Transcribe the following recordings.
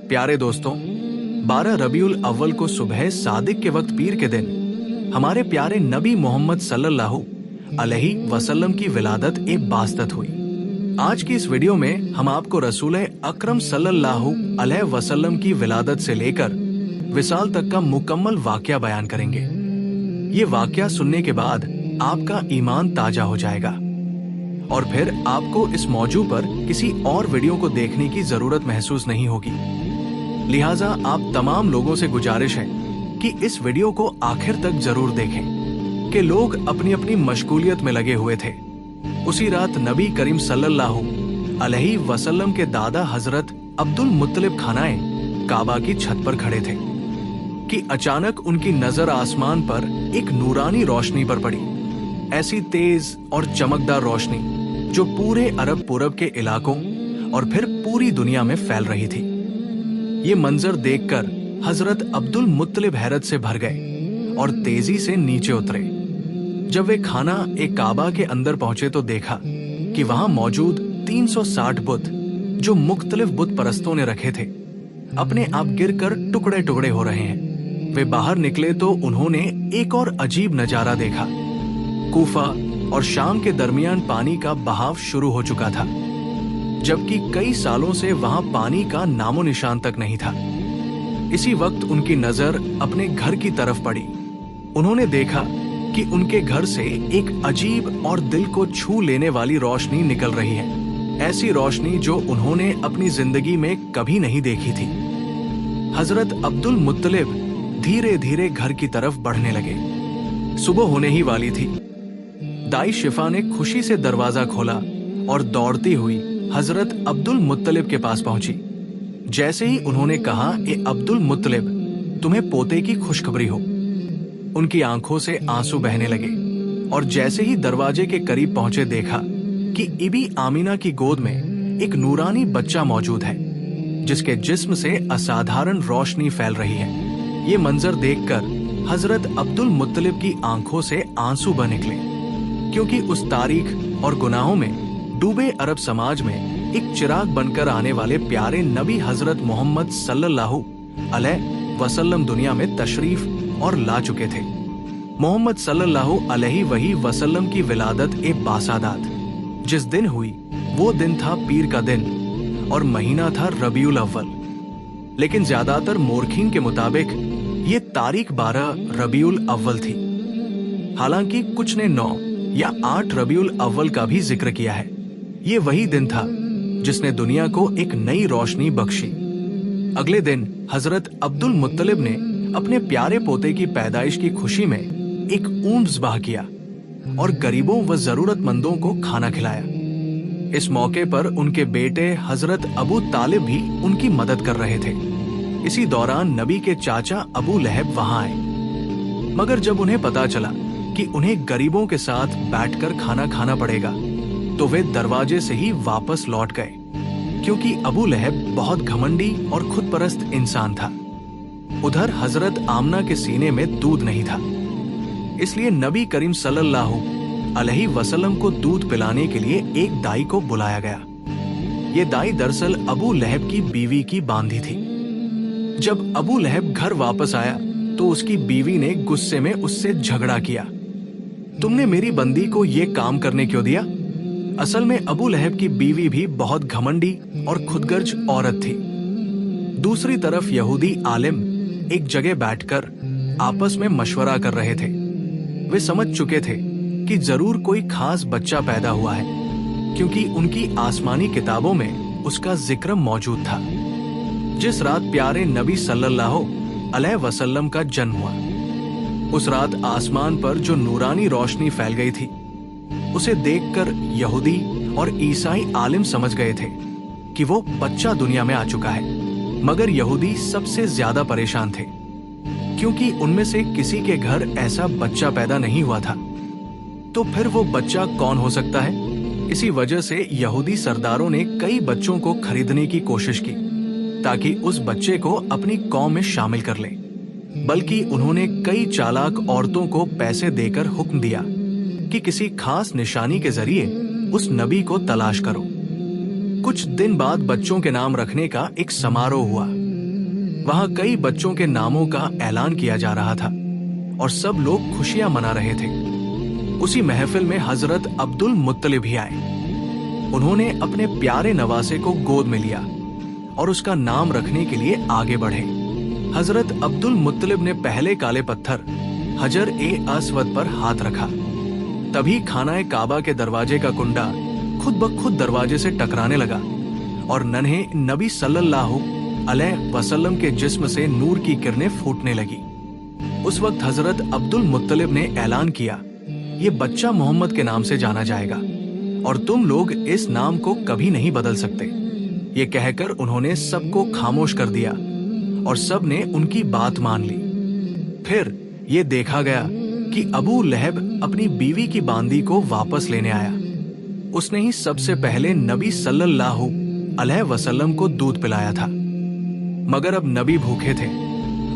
प्यारे दोस्तों, 12 रबीउल अव्वल को सुबह सादिक के वक्त पीर के दिन हमारे प्यारे नबी मोहम्मद सल्लल्लाहु अलैहि वसल्लम की विलादत एक बासदत हुई। आज की इस वीडियो में हम आपको रसूल अकरम सल्लल्लाहु अलैहि वसल्लम की विलादत से लेकर विसाल तक का मुकम्मल वाकया बयान करेंगे। ये वाकया सुनने के बाद आपका ईमान ताजा हो जाएगा और फिर आपको इस मौजू पर किसी और वीडियो को देखने की जरूरत महसूस नहीं होगी। लिहाजा आप तमाम लोगों से गुजारिश है कि इस वीडियो को आखिर तक जरूर देखें कि लोग अपनी अपनी मशगूलियत में लगे हुए थे। उसी रात नबी करीम सल्लल्लाहु अलैहि वसल्लम के दादा हजरत अब्दुल मुत्तलिब खानाए काबा की छत पर खड़े थे कि अचानक उनकी नजर आसमान पर एक नूरानी रोशनी पर पड़ी। ऐसी तेज और चमकदार रोशनी जो पूरे अरब पूरब के इलाकों और फिर पूरी दुनिया में फैल रही थी। ये मंजर देखकर हजरत अब्दुल मुत्तलिब हैरत से भर गए और तेजी से नीचे उतरे। जब वे खाना एक काबा के अंदर पहुंचे तो देखा कि वहां मौजूद 360 बुत जो मुख्तलिफ बुत परस्तों ने रखे थे अपने आप गिरकर टुकड़े टुकड़े हो रहे हैं। वे बाहर निकले तो उन्होंने एक और अजीब नजारा देखा। कूफा और शाम के दरमियान पानी का बहाव शुरू हो चुका था, जबकि कई सालों से वहां पानी का नामो निशान तक नहीं था। इसी वक्त उनकी नजर अपने घर की तरफ पड़ी। उन्होंने देखा कि उनके घर से एक अजीब और दिल को छू लेने वाली रोशनी निकल रही है, ऐसी रोशनी जो उन्होंने अपनी जिंदगी में कभी नहीं देखी थी। हजरत अब्दुल मुत्तलिब धीरे धीरे घर की तरफ बढ़ने लगे। सुबह होने ही वाली थी। दाई शिफा ने खुशी से दरवाजा खोला और दौड़ती हुई हजरत अब्दुल मुत्तलिब के पास पहुंची। जैसे ही उन्होंने कहा, ए अब्दुल मुत्तलिब, तुम्हें पोते की खुशखबरी हो। उनकी आंखों से आंसू बहने लगे और जैसे ही दरवाजे के करीब पहुंचे देखा कि इबी आमीना की गोद में एक नूरानी बच्चा मौजूद है जिसके जिस्म से असाधारण रोशनी फैल रही है। ये मंजर देखकर हजरत अब्दुल मुत्तलिब की आंखों से आंसू बह निकले, क्योंकि उस तारीख और गुनाहों में डूबे अरब समाज में एक चिराग बनकर आने वाले प्यारे नबी हजरत मोहम्मद सल्लल्लाहु अलैहि वसल्लम दुनिया में तशरीफ और ला चुके थे। मोहम्मद सल्लल्लाहु अलैहि वसल्लम की विलादत ए बासादात जिस दिन हुई वो दिन था पीर का दिन और महीना था रबीउल अव्वल। लेकिन ज्यादातर मोरखीन के मुताबिक ये तारीख 12 रबीउल अव्वल थी। हालांकि कुछ ने 9 या 8 रबीउल अव्वल का भी जिक्र किया है। ये वही दिन था जिसने दुनिया को एक नई रोशनी बख्शी। अगले दिन हजरत अब्दुल मुत्तलिब ने अपने प्यारे पोते की पैदाइश की खुशी में एक ऊंट ज़बाह किया और गरीबों व जरूरतमंदों को खाना खिलाया। इस मौके पर उनके बेटे हजरत अबू तालिब भी उनकी मदद कर रहे थे। इसी दौरान नबी के चाचा अबू लहब वहां आए, मगर जब उन्हें पता चला कि उन्हें गरीबों के साथ बैठकर खाना खाना पड़ेगा तो वे दरवाजे से ही वापस लौट गए, क्योंकि अबू लहब बहुत घमंडी और खुदपरस्त इंसान था। उधर हजरत आमना के सीने में दूध नहीं था, इसलिए नबी करीम सल्लल्लाहु अलैहि वसल्लम को दूध पिलाने के लिए एक दाई को बुलाया गया। ये दाई दरअसल अबू लहब की बीवी की बांधी थी। जब अबू लहब घर वापस आया तो उसकी बीवी ने गुस्से में उससे झगड़ा किया। तुमने मेरी बंदी को ये काम करने क्यों दिया? असल में अबू लहब की बीवी भी बहुत घमंडी और खुदगर्ज औरत थी। दूसरी तरफ यहूदी आलिम एक जगह बैठकर आपस में मशवरा कर रहे थे। वे समझ चुके थे कि जरूर कोई खास बच्चा पैदा हुआ है, क्योंकि उनकी आसमानी किताबों में उसका जिक्र मौजूद था। जिस रात प्यारे नबी सल्लल्लाहु अलैहि वसल्लम का जन्म हुआ, उस रात आसमान पर जो नूरानी रोशनी फैल गई थी उसे देखकर यहूदी और ईसाई आलिम समझ गए थे कि वो बच्चा दुनिया में आ चुका है। मगर यहूदी सबसे ज्यादा परेशान थे, क्योंकि उनमें से किसी के घर ऐसा बच्चा पैदा नहीं हुआ था। तो फिर वो बच्चा कौन हो सकता है? इसी वजह से यहूदी सरदारों ने कई बच्चों को खरीदने की कोशिश की ताकि उस बच्चे को अपनी कौम में शामिल कर ले। बल्कि उन्होंने कई चालाक औरतों को पैसे देकर हुक्म दिया कि किसी खास निशानी के जरिए उस नबी को तलाश करो। कुछ दिन बाद बच्चों के नाम रखने का एक समारोह हुआ। वहां कई बच्चों के नामों का ऐलान किया जा रहा था और सब लोग खुशियां मना रहे थे। उसी महफिल में हजरत अब्दुल मुत्तलिब भी आए। उन्होंने अपने प्यारे नवासे को गोद में लिया और उसका नाम रखने के लिए आगे बढ़े। हजरत अब्दुल मुत्तलिब ने पहले काले पत्थर हजर ए अस्वद पर हाथ रखा। तभी खानाए काबा के दरवाजे का कुंडा खुद ब खुद दरवाजे से टकराने लगा और नन्हे नबी सल्लल्लाहु अलैहि वसल्लम के जिस्म से नूर की किरणें फूटने लगी। उस वक्त हजरत अब्दुल मुत्तलिब ने ऐलान किया, ये बच्चा मोहम्मद के नाम से जाना जाएगा और तुम लोग इस नाम को कभी नहीं बदल सकते। ये कहकर उन्होंने सबको खामोश कर दिया और सब ने उनकी बात मान ली। फिर ये देखा गया कि अबू लहब अपनी बीवी की बांदी को वापस लेने आया। उसने ही सबसे पहले नबी सल्लल्लाहु अलैहि वसल्लम को दूध पिलाया था, मगर अब नबी भूखे थे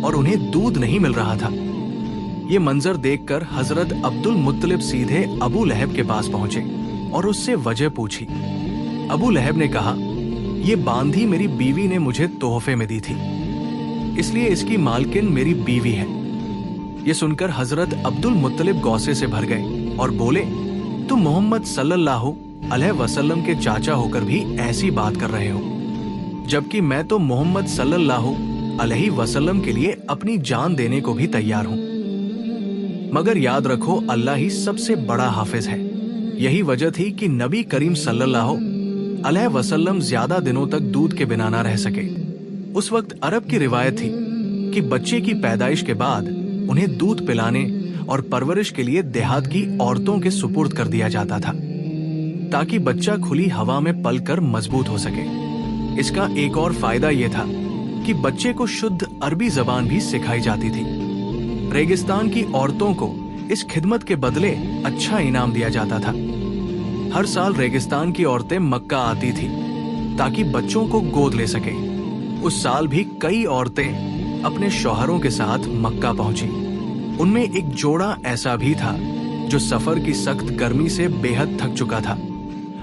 और उन्हें दूध नहीं मिल रहा था। ये मंजर देखकर हजरत अब्दुल मुत्तलिब सीधे अबू लहब के पास पहुंचे और उससे वजह पूछी। अबू लहब ने कहा, ये बांधी मेरी बीवी ने मुझे तोहफे में दी थी, इसलिए इसकी मालकिन मेरी बीवी है। ये सुनकर हजरत अब्दुल मुत्तलिब गौसे से भर गए और बोले, तुम मोहम्मद सल्लल्लाहु अलैहि वसल्लम के चाचा होकर भी ऐसी बात कर रहे हो, जबकि मैं तो मोहम्मद सल्लल्लाहु अलैहि वसल्लम के लिए अपनी जान देने को भी तैयार हूं। मगर याद रखो, अल्लाह ही सबसे बड़ा हाफिज है। यही वजह थी कि नबी करीम सल्लल्लाहु अलैहि वसल्लम ज्यादा दिनों तक दूध के बिना ना रह सके। उस वक्त अरब की रिवायत थी कि बच्चे की पैदाइश के बाद उन्हें दूध पिलाने और परवरिश के लिए देहात की औरतों के सुपुर्द कर दिया जाता था, ताकि बच्चा खुली हवा में पलकर मजबूत हो सके। इसका एक और फायदा यह था कि बच्चे को शुद्ध अरबी जबान भी सिखाई जाती थी। रेगिस्तान की औरतों को इस खिदमत के बदले अच्छा इनाम दिया जाता था। हर साल रेगिस्तान की औरतें मक्का आती थी ताकि बच्चों को गोद ले सके। उस साल भी कई औरतें अपने शौहरों के साथ मक्का पहुंची। उनमें एक जोड़ा ऐसा भी था जो सफर की सख्त गर्मी से बेहद थक चुका था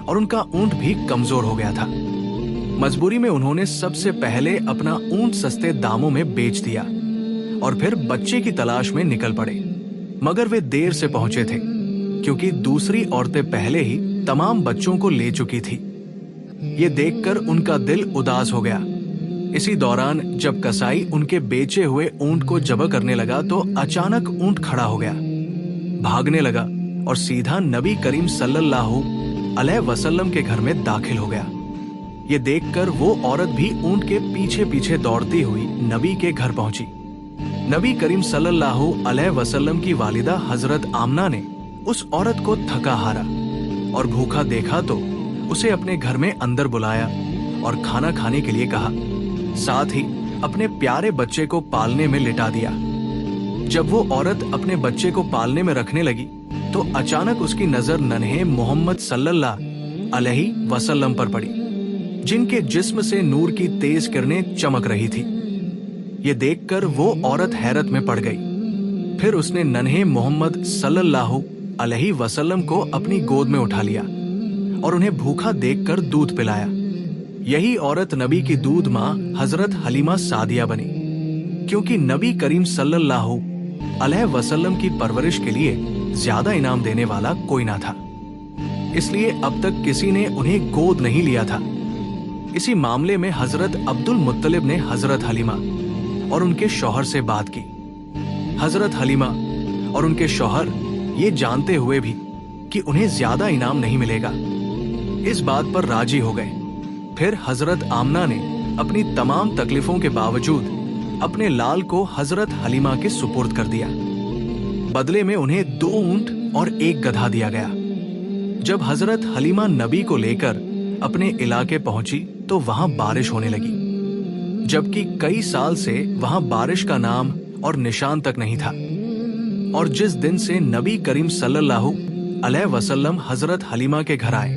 और उनका ऊंट भी कमजोर हो गया था। मजबूरी में उन्होंने सबसे पहले अपना ऊंट सस्ते दामों में बेच दिया और फिर बच्चे की तलाश में निकल पड़े। मगर वे देर से पहुंचे थे क्योंकि दूसरी औरतें पहले ही तमाम बच्चों को ले चुकी थी। ये देखकर उनका दिल उदास हो गया। इसी दौरान जब कसाई उनके बेचे हुए ऊंट को जब्ह करने लगा तो अचानक ऊंट खड़ा हो गया, भागने लगा और सीधा नबी करीम सल्लल्लाहु अलैहि वसल्लम के घर में दाखिल हो गया। ये देखकर वो औरत भी ऊंट के पीछे पीछे दौड़ती हुई नबी के घर पहुंची। नबी करीम सल्लल्लाहु अलैहि वसल्लम की वालिदा हजरत आमना ने उस औरत को थका हारा और भूखा देखा तो उसे अपने घर में अंदर बुलाया और खाना खाने के लिए कहा। साथ ही अपने प्यारे बच्चे को पालने में लिटा दिया। जब वो औरत अपने बच्चे को पालने में रखने लगी तो अचानक उसकी नजर नन्हे मोहम्मद सल्लल्लाहु अलैहि वसल्लम पर पड़ी, जिनके जिस्म से नूर की तेज किरणें चमक रही थी। ये देखकर वो औरत हैरत में पड़ गई। फिर उसने नन्हे मोहम्मद सल्लल्लाहु अलैहि वसल्लम को अपनी गोद में उठा लिया और उन्हें भूखा देखकर दूध पिलाया। यही औरत नबी की दूध माँ हजरत हलीमा सादिया बनी, क्योंकि नबी करीम सल्लल्लाहु अलैहि वसल्लम की परवरिश के लिए ज्यादा इनाम देने वाला कोई ना था, इसलिए अब तक किसी ने उन्हें गोद नहीं लिया था। इसी मामले में हजरत अब्दुल मुत्तलिब ने हजरत हलीमा और उनके शौहर से बात की। हजरत हलीमा और उनके शौहर ये जानते हुए भी कि उन्हें ज्यादा इनाम नहीं मिलेगा, इस बात पर राजी हो गए। फिर हजरत आमना ने अपनी तमाम तकलीफों के बावजूद अपने लाल को हजरत हलीमा के सुपुर्द कर दिया। बदले में उन्हें 2 ऊंट और 1 गधा दिया गया। जब हजरत हलीमा नबी को लेकर अपने इलाके पहुंची तो वहां बारिश होने लगी, जबकि कई साल से वहां बारिश का नाम और निशान तक नहीं था। और जिस दिन से नबी करीम सल्लल्लाहु अलैहि वसल्लम हजरत हलीमा के घर आए,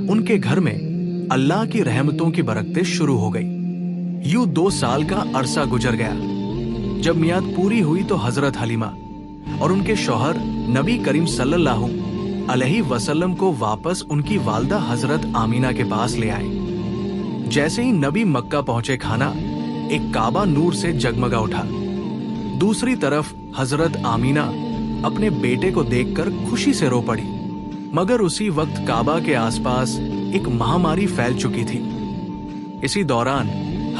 उनके घर में अल्लाह की रहमतों की बरकतें शुरू हो गई। यूं 2 साल का अरसा गुजर गया। जब मियाद पूरी हुई तो हजरत हलीमा और उनके शौहर नबी करीम सल्लल्लाहु अलैहि वसल्लम को वापस उनकी वालदा हजरत आमीना के पास ले आए। जैसे ही नबी मक्का पहुंचे खाना, एक काबा नूर से जगमगा उठा। दूसरी तरफ हजरत आमीना अपने बेटे को देखकर खुशी से रो पड़ी। मगर उसी वक्त काबा के आसपास एक महामारी फैल चुकी थी। इसी दौरान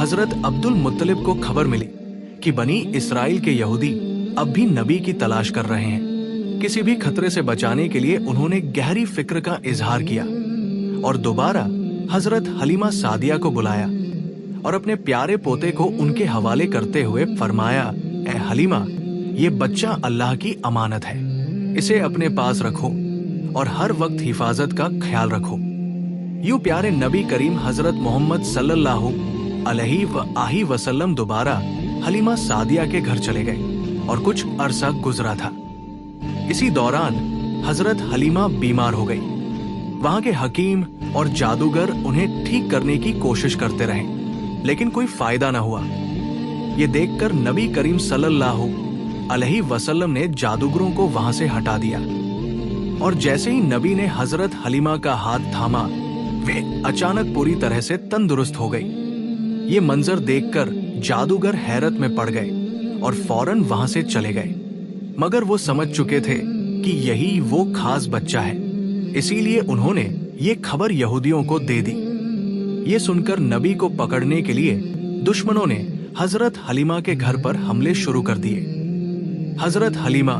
हजरत अब्दुल मुत्तलिब को खबर मिली कि बनी इस्राइल के यहूदी अब भी नबी की तलाश कर रहे हैं। किसी भी खतरे से बचाने के लिए उन्होंने गहरी फिक्र का इजहार किया और दोबारा हजरत हलीमा सादिया को बुलाया और अपने प्यारे पोते को उनके हवाले करते हुए फरमाया, ए हलीमा, ये बच्चा अल्लाह की अमानत है, इसे अपने पास रखो और हर वक्त हिफाजत का ख्याल रखो। यूं प्यारे नबी करीम हजरत मोहम्मद सल्लल्लाहु अलैहि वसल्लम दोबारा हलीमा सादिया के घर चले गए और कुछ अरसा गुजरा था। इसी दौरान हजरत हलीमा बीमार हो गई। वहां के हकीम और जादूगर उन्हें ठीक करने की कोशिश करते रहे, लेकिन कोई फायदा न हुआ। ये देखकर नबी करीम सल्लल्लाहु अलैहि वसल्लम ने जादूगरों को वहां से हटा दिया और जैसे ही नबी ने हजरत हलीमा का हाथ थामा, वे अचानक पूरी तरह से तंदुरुस्त हो गई। ये मंजर देखकर जादूगर हैरत में पड़ गए और फौरन वहां से चले गए। मगर वो समझ चुके थे कि यही वो खास बच्चा है, इसीलिए उन्होंने ये खबर यहूदियों को दे दी। ये सुनकर नबी को पकड़ने के लिए दुश्मनों ने हजरत हलीमा के घर पर हमले शुरू कर दिए। हजरत हलीमा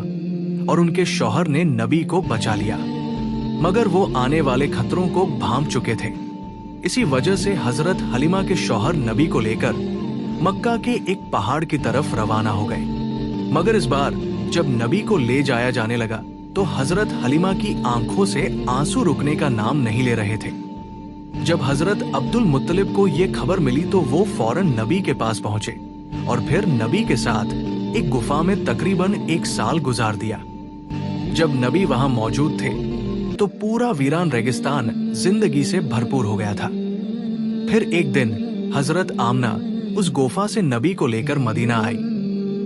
और उनके शौहर ने नबी को बचा लिया, मगर वो आने वाले खतरों को भांप चुके थे। इसी वजह से हजरत हलीमा के शौहर नबी को लेकर मक्का के एक पहाड़ की तरफ रवाना हो गए। मगर इस बार जब नबी को ले जाया जाने लगा तो हजरत हलीमा की आंखों से आंसू रुकने का नाम नहीं ले रहे थे। जब हजरत अब्दुल मुत्तलिब को ये खबर मिली तो वो फौरन नबी के पास पहुंचे और फिर नबी के साथ एक गुफा में तकरीबन 1 साल गुजार दिया। जब नबी वहां मौजूद थे तो पूरा वीरान रेगिस्तान जिंदगी से भरपूर हो गया था। फिर एक दिन हजरत आमना उस गुफा से नबी को लेकर मदीना आई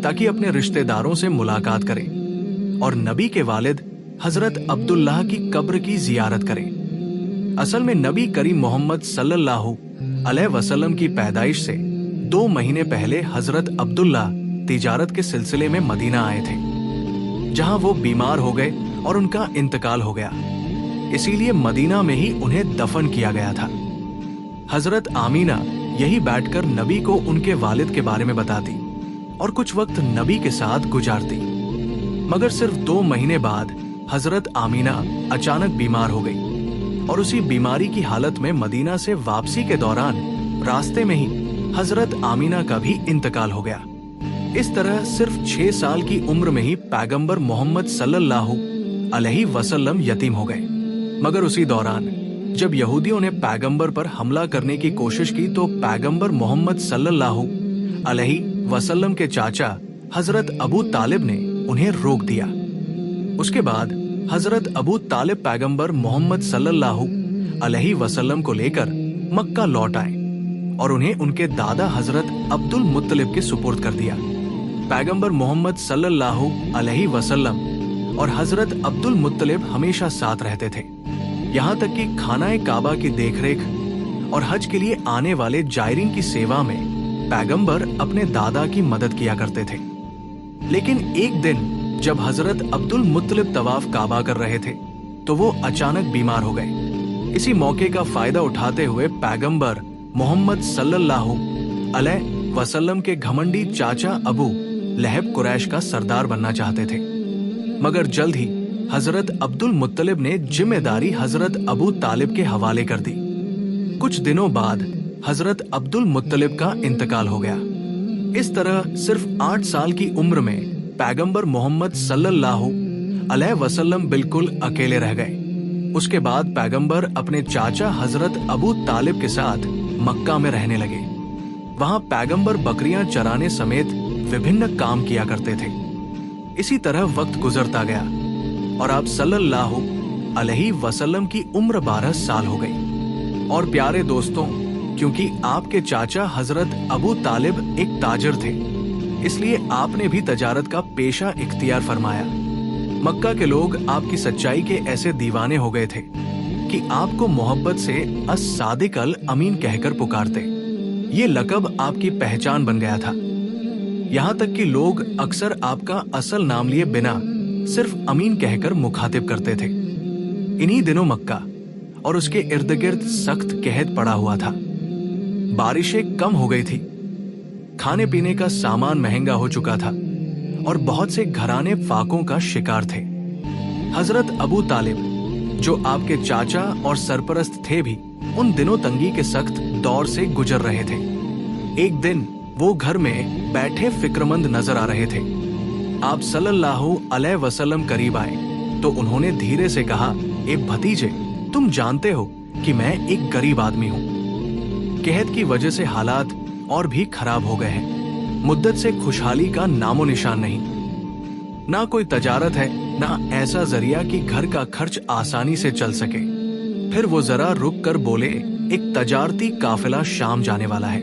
ताकि अपने रिश्तेदारों से मुलाकात करें और नबी के वालिद हजरत अब्दुल्लाह की कब्र की जियारत करें। असल में नबी करीम मोहम्मद सल्लल्लाहु अलैहि वसल्लम की पैदाइश से 2 महीने पहले हजरत अब्दुल्लाह तिजारत के सिलसिले में मदीना आए थे, जहां वो बीमार हो गए और उनका इंतकाल हो गया। इसीलिए मदीना में ही उन्हें दफन किया गया था। हजरत आमीना यही बैठकर नबी को उनके वालिद के बारे में बताती और कुछ वक्त नबी के साथ गुजारती। मगर सिर्फ 2 महीने बाद हजरत आमीना अचानक बीमार हो गई और उसी बीमारी की हालत में मदीना से वापसी के दौरान रास्ते में ही हजरत आमीना का भी इंतकाल हो गया। इस तरह सिर्फ 6 साल की उम्र में ही पैगंबर मोहम्मद सल्लल्लाहु अलैहि वसल्लम यतीम हो गए। मगर उसी दौरान जब यहूदियों ने पैगंबर पर हमला करने की कोशिश की तो पैगंबर मोहम्मद सल्लल्लाहु अलैहि वसल्लम के चाचा हजरत अबू तालिब ने उन्हें रोक दिया। उसके बाद हजरत अबू तालिब पैगंबर मोहम्मद सल्लल्लाहु अलैहि वसल्लम को लेकर मक्का लौट आए और उन्हें उनके दादा हजरत अब्दुल मुत्तलिब के सुपुर्द कर दिया। पैगंबर मोहम्मद सल्लल्लाहु अलैहि वसल्लम और हजरत अब्दुल मुत्तलिब हमेशा साथ रहते थे, यहाँ तक कि खानाए काबा की देखरेख और हज के लिए आने वाले जायरीन की सेवा में पैगंबर अपने दादा की मदद किया करते थे। लेकिन एक दिन जब हजरत अब्दुल मुत्तलिब तवाफ काबा कर रहे थे तो वो अचानक बीमार हो गए। इसी मौके का फायदा उठाते हुए पैगंबर मोहम्मद सल्लल्लाहु अलैहि वसल्लम के घमंडी चाचा अबू लहब कुरैश का सरदार बनना चाहते थे, मगर जल्द ही हजरत अब्दुल मुत्तलिब ने जिम्मेदारी हजरत अबू तालिब के हवाले कर दी। कुछ दिनों बाद हजरत अब्दुल मुत्तलिब का इंतकाल हो गया। इस तरह सिर्फ 8 साल की उम्र में पैगंबर मोहम्मद सल्लल्लाहु अलैहि वसल्लम बिल्कुल अकेले रह गए। उसके बाद पैगंबर अपने चाचा हजरत अबू तालिब के साथ मक्का में रहने लगे। वहां पैगंबर बकरियां चराने समेत विभिन्न काम किया करते थे। इसी तरह वक्त गुजरता गया और आप सल्लल्लाहु अलैहि वसल्लम की उम्र 12 साल हो गई। और प्यारे दोस्तों, क्योंकि आपके चाचा हजरत अबू तालिब एक ताजिर थे, इसलिए आपने भी तजारत का पेशा इख्तियार फरमाया। मक्का के लोग आपकी सच्चाई के ऐसे दीवाने हो गए थे कि आपको मोहब्बत से अस-सादिक अल अमीन कहकर पुकारते। ये लक़ब आपकी पहचान बन गया था। यहाँ तक कि लोग अक्सर आपका असल नाम लिए बिना सिर्फ अमीन कहकर मुखातिब करते थे। इन्हीं दिनों मक्का और उसके इर्द गिर्द सख्त कहत पड़ा हुआ था। बारिशें कम हो गई थी, खाने पीने का सामान महंगा हो चुका था और बहुत से घराने फाकों का शिकार थे। हजरत अबू तालिब, जो आपके चाचा और सरपरस्त थे, भी उन दिनों तंगी के सख्त दौर से गुजर रहे थे। एक दिन वो घर में बैठे फिक्रमंद नजर आ रहे थे। आप सल्लल्लाहु अलैहि वसल्लम करीब आए तो उन्होंने धीरे से कहा, ए भतीजे, तुम जानते हो कि मैं एक गरीब आदमी हूँ। कहत की वजह से हालात और भी खराब हो गए हैं। मुद्दत से खुशहाली का नामो निशान नहीं। ना कोई तजारत है, ना ऐसा जरिया कि घर का खर्च आसानी से चल सके। फिर वो जरा रुक कर बोले, एक तजारती काफिला शाम जाने वाला है।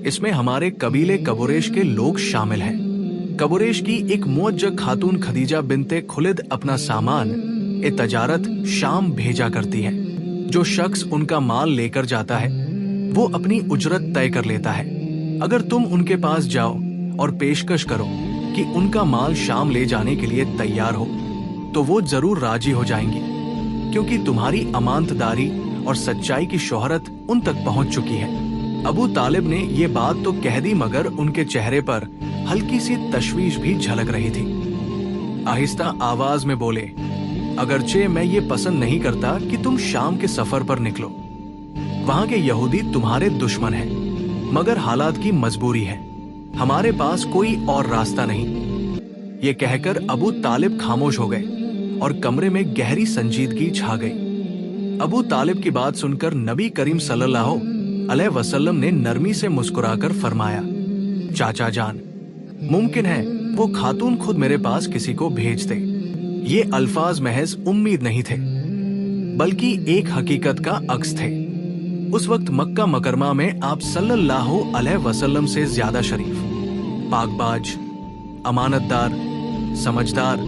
इसमें हमारे कबीले कबुरेश के लोग शामिल हैं। कबुरेश की एक मुअज्जज खातून खदीजा बिनते खुलिद अपना सामान ए तजारत शाम भेजा करती है। जो शख्स उनका माल लेकर जाता है वो अपनी उजरत तय कर लेता है। अगर तुम उनके पास जाओ और पेशकश करो कि उनका माल शाम ले जाने के लिए तैयार हो तो वो जरूर राजी हो जाएंगी, क्योंकि तुम्हारी अमानतदारी और सच्चाई की शोहरत उन तक पहुंच चुकी है। अबू तालिब ने ये बात तो कह दी, मगर उनके चेहरे पर हल्की सी तशवीश भी झलक रही थी। आहिस्ता आवाज में बोले, अगरचे मैं ये पसंद नहीं करता कि तुम शाम के सफर पर निकलो। वहां के यहूदी तुम्हारे दुश्मन हैं, मगर हालात की मजबूरी है। हमारे पास कोई और रास्ता नहीं। ये कहकर अबू तालिब खामोश हो गए और कमरे में गहरी संजीदगी छा गई। अबू तालिब की बात सुनकर नबी करीम सल्लल्लाहु अलैहि वसल्लम ने नरमी से मुस्कुराकर फरमाया, चाचा जान, मुमकिन है वो खातून खुद मेरे पास किसी को भेज दे। ये अल्फाज महज उम्मीद नहीं थे, बल्कि एक हकीकत का अक्स थे। उस वक्त मक्का मकरमा में आप सल्लल्लाहु अलैहि वसल्लम से ज्यादा शरीफ, पाकबाज, अमानतदार, समझदार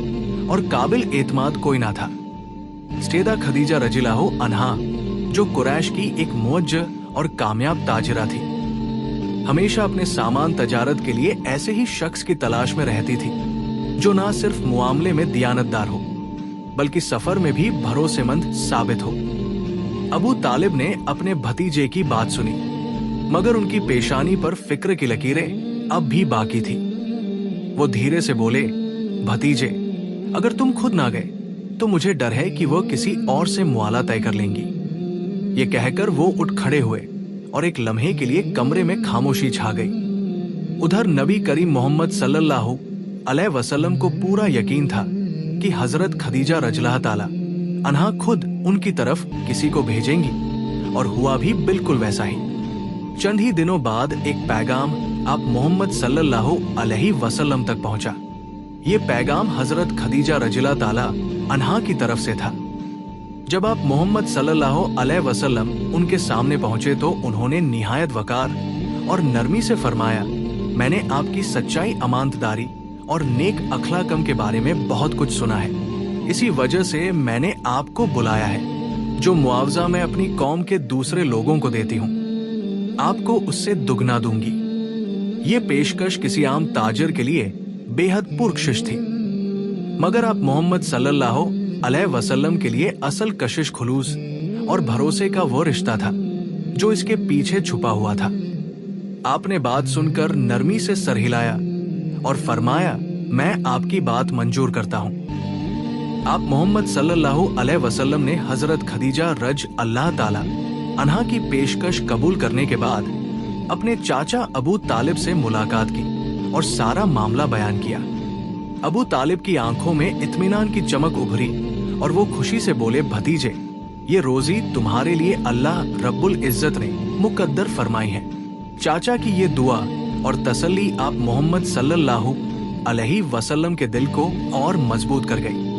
और काबिल एतमाद कोई ना था। सैयदा खदीजा रज़ियल्लाहु अन्हा, जो कुरैश की एक मुअज्जज और कामयाब ताजिरा थी, हमेशा अपने सामान तजारत के लिए ऐसे ही शख्स की तलाश में रहती थी जो ना सिर्फ मुआमले में दियानतदार हो बल्कि सफर में भी भरोसेमंद साबित हो। अबू तालिब ने अपने भतीजे की बात सुनी, मगर उनकी पेशानी पर फिक्र की लकीरें अब भी बाकी थी। वो धीरे से बोले, भतीजे, अगर तुम खुद ना गए तो मुझे डर है कि वो किसी और से मुआला तय कर लेंगी। ये कहकर वो उठ खड़े हुए और एक लम्हे के लिए कमरे में खामोशी छा गई। उधर नबी करीम मोहम्मद सल्लल्लाहु अलैहि वसल्लम को पूरा यकीन था कि हजरत खदीजा रज़ियल्लाहु ताला अन्हा खुद उनकी तरफ किसी को भेजेंगी, और हुआ भी बिल्कुल वैसा ही। चंद ही दिनों बाद एक पैगाम आप मोहम्मद सल्लल्लाहु अलैहि वसल्लम तक पहुंचा। ये पैगाम हजरत खदीजा रज़ियल्लाहु ताला अन्हा की तरफ से था। जब आप मोहम्मद सल्लल्लाहु अलैहि वसल्लम उनके सामने पहुंचे तो उन्होंने निहायत वकार और नरमी से फरमाया, मैंने आपकी सच्चाई, अमानतदारी और नेक अखलाकम के बारे में बहुत कुछ सुना है। इसी वजह से मैंने आपको बुलाया है। जो मुआवजा मैं अपनी कौम के दूसरे लोगों को देती हूँ, आपको उससे दुगना दूंगी। ये पेशकश किसी आम ताजिर के लिए बेहद पुरकशिश थी, मगर आप मोहम्मद सल्लल्लाहु अलैहि वसल्लम के लिए असल कशिश, खुलूस और भरोसे का वो रिश्ता था जो इसके पीछे छुपा हुआ था। आपने बात सुनकर नरमी से सर हिलाया और फरमाया, मैं आपकी बात मंजूर करता हूँ। आप मोहम्मद सल्लल्लाहु अलैहि वसल्लम ने हजरत खदीजा रज़ियल्लाहु ताला अन्हा की पेशकश कबूल करने के बाद अपने चाचा अबू तालिब से मुलाकात की और सारा मामला बयान किया। अबू तालिब की आंखों में इत्मीनान की चमक उभरी और वो खुशी से बोले, भतीजे, ये रोजी तुम्हारे लिए अल्लाह रब्बुल इज्जत ने मुकद्दर फरमाई है। चाचा की ये दुआ और तसल्ली आप मोहम्मद सल्लल्लाहु अलैहि वसल्लम के दिल को और मजबूत कर गई।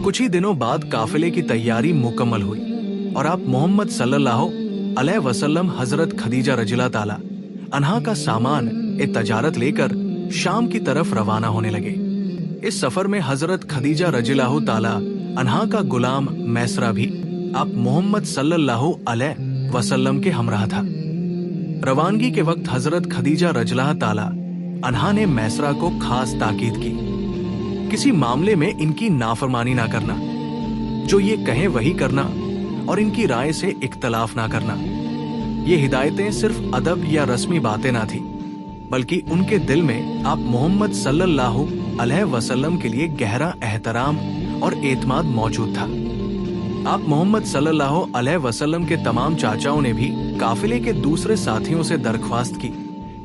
कुछ ही दिनों बाद काफिले की तैयारी मुकम्मल हुई और आप मोहम्मद सल्लल्लाहु अलैहि वसल्लम हजरत खदीजा रज़ियल्लाहु ताला अन्हा का सामान ए तजारत लेकर शाम की तरफ रवाना होने लगे। इस सफर में हजरत खदीजा रज़ियल्लाहु ताला अन्हा का गुलाम मैसरा भी आप मोहम्मद सल्लल्लाहु अलैहि वसल्लम के हमराह था। रवानगी के वक्त हजरत खदीजा रज़ियल्लाहु ताला अन्हा ने मैसरा को खास ताकीद की, किसी मामले में इनकी नाफरमानी ना करना, जो ये कहें वही करना और इनकी राय से इख्तलाफ ना करना। ये हिदायतें सिर्फ अदब या रस्मी बातें ना थी, बल्कि उनके दिल में आप मोहम्मद सल्लल्लाहु अलैहि वसल्लम के लिए गहरा एहतराम और एतमाद मौजूद था। आप मोहम्मद सल्लल्लाहु अलैहि वसल्लम के तमाम चाचाओं ने भी काफिले के दूसरे साथियों से दरख्वास्त की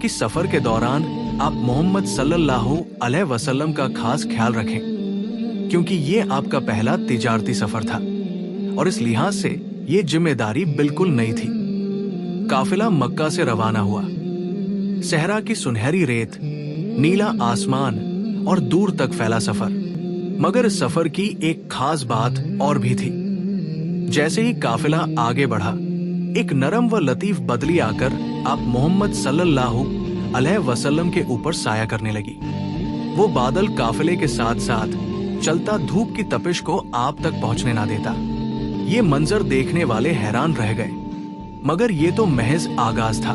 कि सफर के दौरान आप मोहम्मद सल्लल्लाहु अलैहि वसल्लम का खास ख्याल रखें, क्योंकि ये आपका पहला तिजारती सफर था और इस लिहाज से ये जिम्मेदारी बिल्कुल नई थी। काफिला मक्का से रवाना हुआ। सहरा की सुनहरी रेत, नीला आसमान और दूर तक फैला सफर। मगर इस सफर की एक खास बात और भी थी। जैसे ही काफिला आगे बढ़ा, एक नरम व लतीफ बदली आकर आप मोहम्मद सल्लल्लाहु अलैहि वसल्लम के ऊपर साया करने लगी। वो बादल काफिले के साथ साथ चलता धूप की तपिश को आप तक पहुंचने ना देता। ये मंजर देखने वाले हैरान रह गए, मगर ये तो महज आगाज था।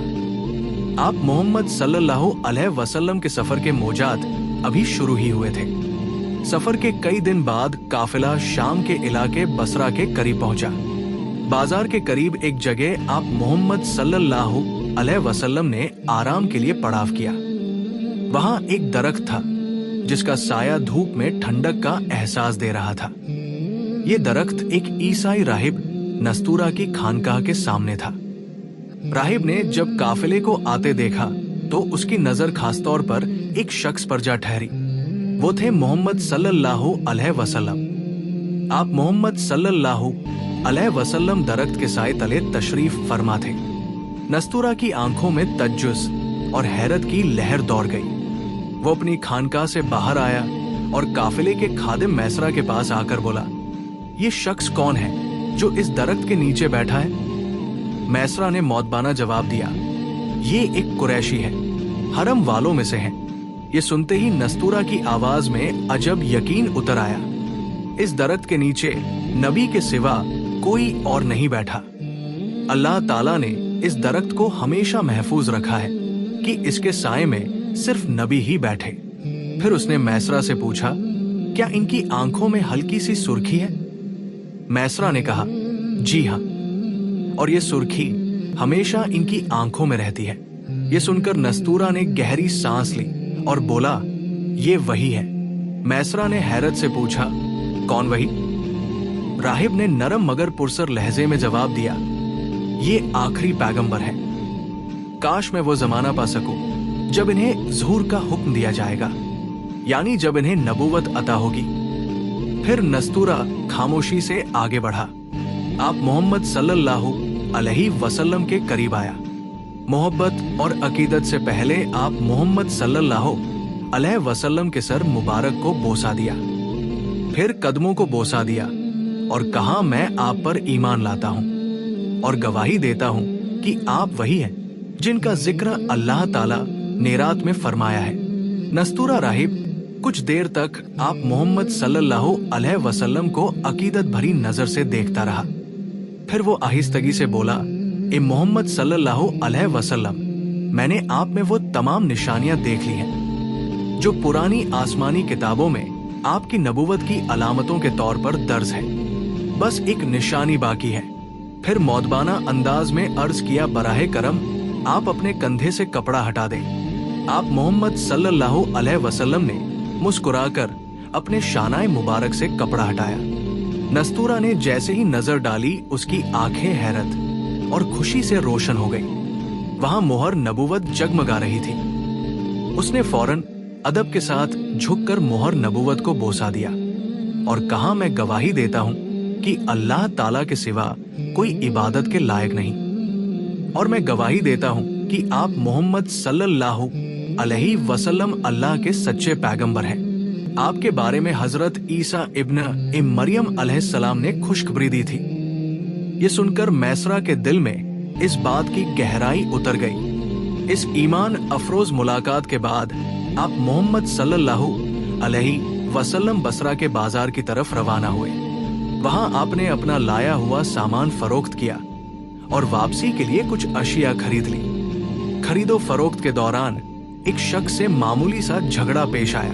आप मोहम्मद सल्लल्लाहु अलैहि वसल्लम के सफर के मोजात अभी शुरू ही हुए थे। सफर के कई दिन बाद काफिला शाम के इलाके बसरा के करीब पहुंचा। बाजार के करीब एक जगह आप मोहम्मद सल्लल्लाहु अलैहि वसल्लम ने आराम के लिए पड़ाव किया। वहां एक दरख्त था जिसका साया धूप में ठंडक का एहसास दे रहा था। ये दरख्त एक ईसाई राहिब नस्तूरा की खानकाह के सामने था। राहिब ने जब काफिले को आते देखा तो उसकी नजर खासतौर पर एक शख्स पर जा ठहरी। वो थे मोहम्मद सल्लल्लाहु अलैहि वसल्लम। आप मोहम्मद सल्लल्लाहु अलैहि वसल्लम दरख्त के साए तले तशरीफ फरमा थे। नस्तूरा की आंखों में तज्जुस और हैरत की लहर दौड़ गई। वो अपनी खानकाह से बाहर आया और काफिले के खादिम मैसरा के पास आकर बोला, ये शख्स कौन है जो इस दरख्त के नीचे बैठा है? मैसरा ने मौतबाना जवाब दिया, ये एक कुरैशी है, हरम वालों में से है। ये सुनते ही नस्तूरा की आवाज में अजब यकीन उतर आया। इस दरख्त के नीचे नबी के सिवा कोई और नहीं बैठा। अल्लाह ताला ने इस दरख्त को हमेशा महफूज रखा है कि इसके साए में सिर्फ नबी ही बैठे। फिर उसने मैसरा से पूछा, क्या इनकी आंखों में हल्की सी सुर्खी है? मैसरा ने कहा, जी हाँ, और ये सुर्खी हमेशा इनकी आंखों में रहती है। ये सुनकर नस्तूरा ने गहरी सांस ली और बोला, ये वही है। मैसरा ने हैरत से पूछा, कौन वही? राहिब ने नरम मगर पुरसर लहजे में जवाब दिया, ये आखिरी पैगंबर है। काश मैं वो जमाना पा सकूं जब इन्हें ज़ुहूर का हुक्म दिया जाएगा, यानी जब इन्हें नबूवत अता होगी। फिर नस्तूरा खामोशी से आगे बढ़ा। आप मोहम्मद सल्लल्लाहु अलैहि वसल्लम के करीब आया। मोहब्बत और अकीदत से पहले आप मोहम्मद सल्लल्लाहु अलैहि वसल्लम के सर मुबारक को बोसा दिया, फिर कदमों को बोसा दिया और कहा, मैं आप पर ईमान लाता हूँ और गवाही देता हूँ कि आप वही हैं जिनका जिक्र अल्लाह ताला ने रात में फरमाया है। नस्तूरा राहिब कुछ देर तक आप मोहम्मद सल्लल्लाहु अलैहि वसल्लम को अकीदत भरी नजर से देखता रहा। फिर वो आहिस्तगी से बोला, ए मोहम्मद सल्लल्लाहु अलैहि वसल्लम, मैंने आप में वो तमाम निशानियां देख ली हैं जो पुरानी आसमानी किताबों में आपकी नबूवत की अलामतों के तौर पर दर्ज है। बस एक निशानी बाकी है। फिर मौदबाना अंदाज में अर्ज किया, बराहे करम आप अपने कंधे से कपड़ा हटा दें। आप मोहम्मद सल्लल्लाहु अलैहि वसल्लम ने मुस्कुराकर अपने शानाए मुबारक से कपड़ा हटाया। नस्तूरा ने जैसे ही नजर डाली, उसकी आंखें हैरत और खुशी से रोशन हो गई। वहां मोहर नबूवत जगमगा रही थी। उसने फौरन अदब के साथ झुककर मोहर नबूवत को बोसा दिया और कहा, मैं गवाही देता हूं कि अल्लाह ताला के सिवा कोई इबादत के लायक नहीं, और मैं गवाही देता हूं कि आप मोहम्मद सल्लल्लाहु अलैहि वसल्लम अल्लाह के सच्चे पैगंबर हैं। आपके बारे में हजरत ईसा इब्न मरियम अलैहिस्सलाम ने खुशखबरी दी थी। ये सुनकर मैसरा के दिल में इस बात की गहराई उतर गई। इस ईमान अफरोज मुलाकात के बाद आप मोहम्मद सल्लल्लाहु अलैहि वसल्लम बसरा के बाजार की तरफ रवाना हुए। वहां आपने अपना लाया हुआ सामान फरोख्त किया और वापसी के लिए कुछ अशिया खरीद ली। खरीदो फरोख्त के दौरान एक शख्स से मामूली सा झगड़ा पेश आया।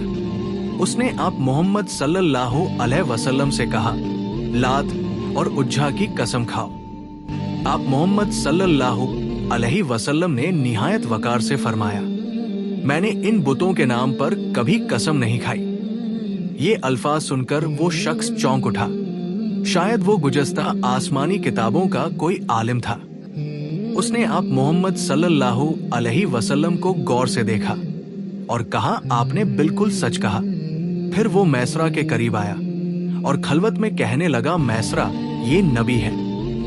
उसने आप मोहम्मद सल्लल्लाहु अलैहि वसल्लम से कहा, लात और उज्जा की कसम खाओ। आप मोहम्मद सल्लल्लाहु अलैहि वसल्लम ने निहायत वकार से फरमाया, मैंने इन बुतों के नाम पर कभी कसम नहीं खाई। ये अल्फाज सुनकर वो शख्स चौंक उठा। शायद वो गुज़श्ता आसमानी किताबों का कोई आलिम था। उसने आप मोहम्मद सल्लल्लाहु अलैहि वसल्लम को गौर से देखा और कहा, आपने बिल्कुल सच कहा। फिर वो मैसरा के करीब आया और खलवत में कहने लगा, मैसरा, ये नबी है।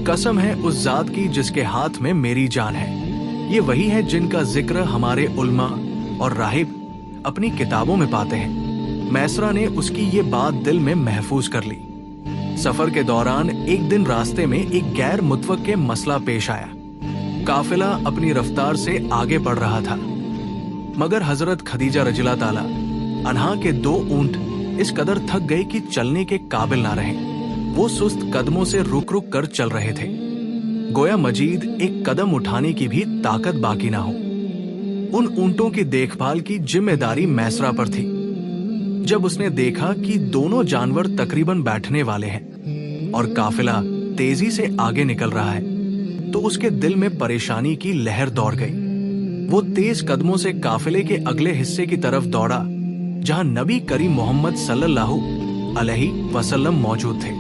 कसम है उस जात की जिसके हाथ में मेरी जान है। ये वही है जिनका जिक्र हमारे उल्मा और राहिब अपनी किताबों में पाते हैं। मैसरा ने उसकी ये बात दिल में महफूज कर ली। सफर के दौरान एक दिन रास्ते में एक गैर मुतवक्के मसला पेश आया। काफिला अपनी रफ्तार से आगे बढ़ रहा था, मगर हजरत खदीजा रज़ियल्लाहु ताला अन्हा के 2 ऊंट इस कदर थक गए कि चलने के काबिल ना रहे। वो सुस्त कदमों से रुक रुक कर चल रहे थे, गोया मजीद एक कदम उठाने की भी ताकत बाकी ना हो। उन ऊंटों की देखभाल की जिम्मेदारी मैसरा पर थी। जब उसने देखा कि दोनों जानवर तकरीबन बैठने वाले हैं और काफिला तेजी से आगे निकल रहा है, तो उसके दिल में परेशानी की लहर दौड़ गई। वो तेज कदमों से काफिले के अगले हिस्से की तरफ दौड़ा, जहां नबी करीम मोहम्मद सल्लल्लाहु अलैहि वसल्लम मौजूद थे।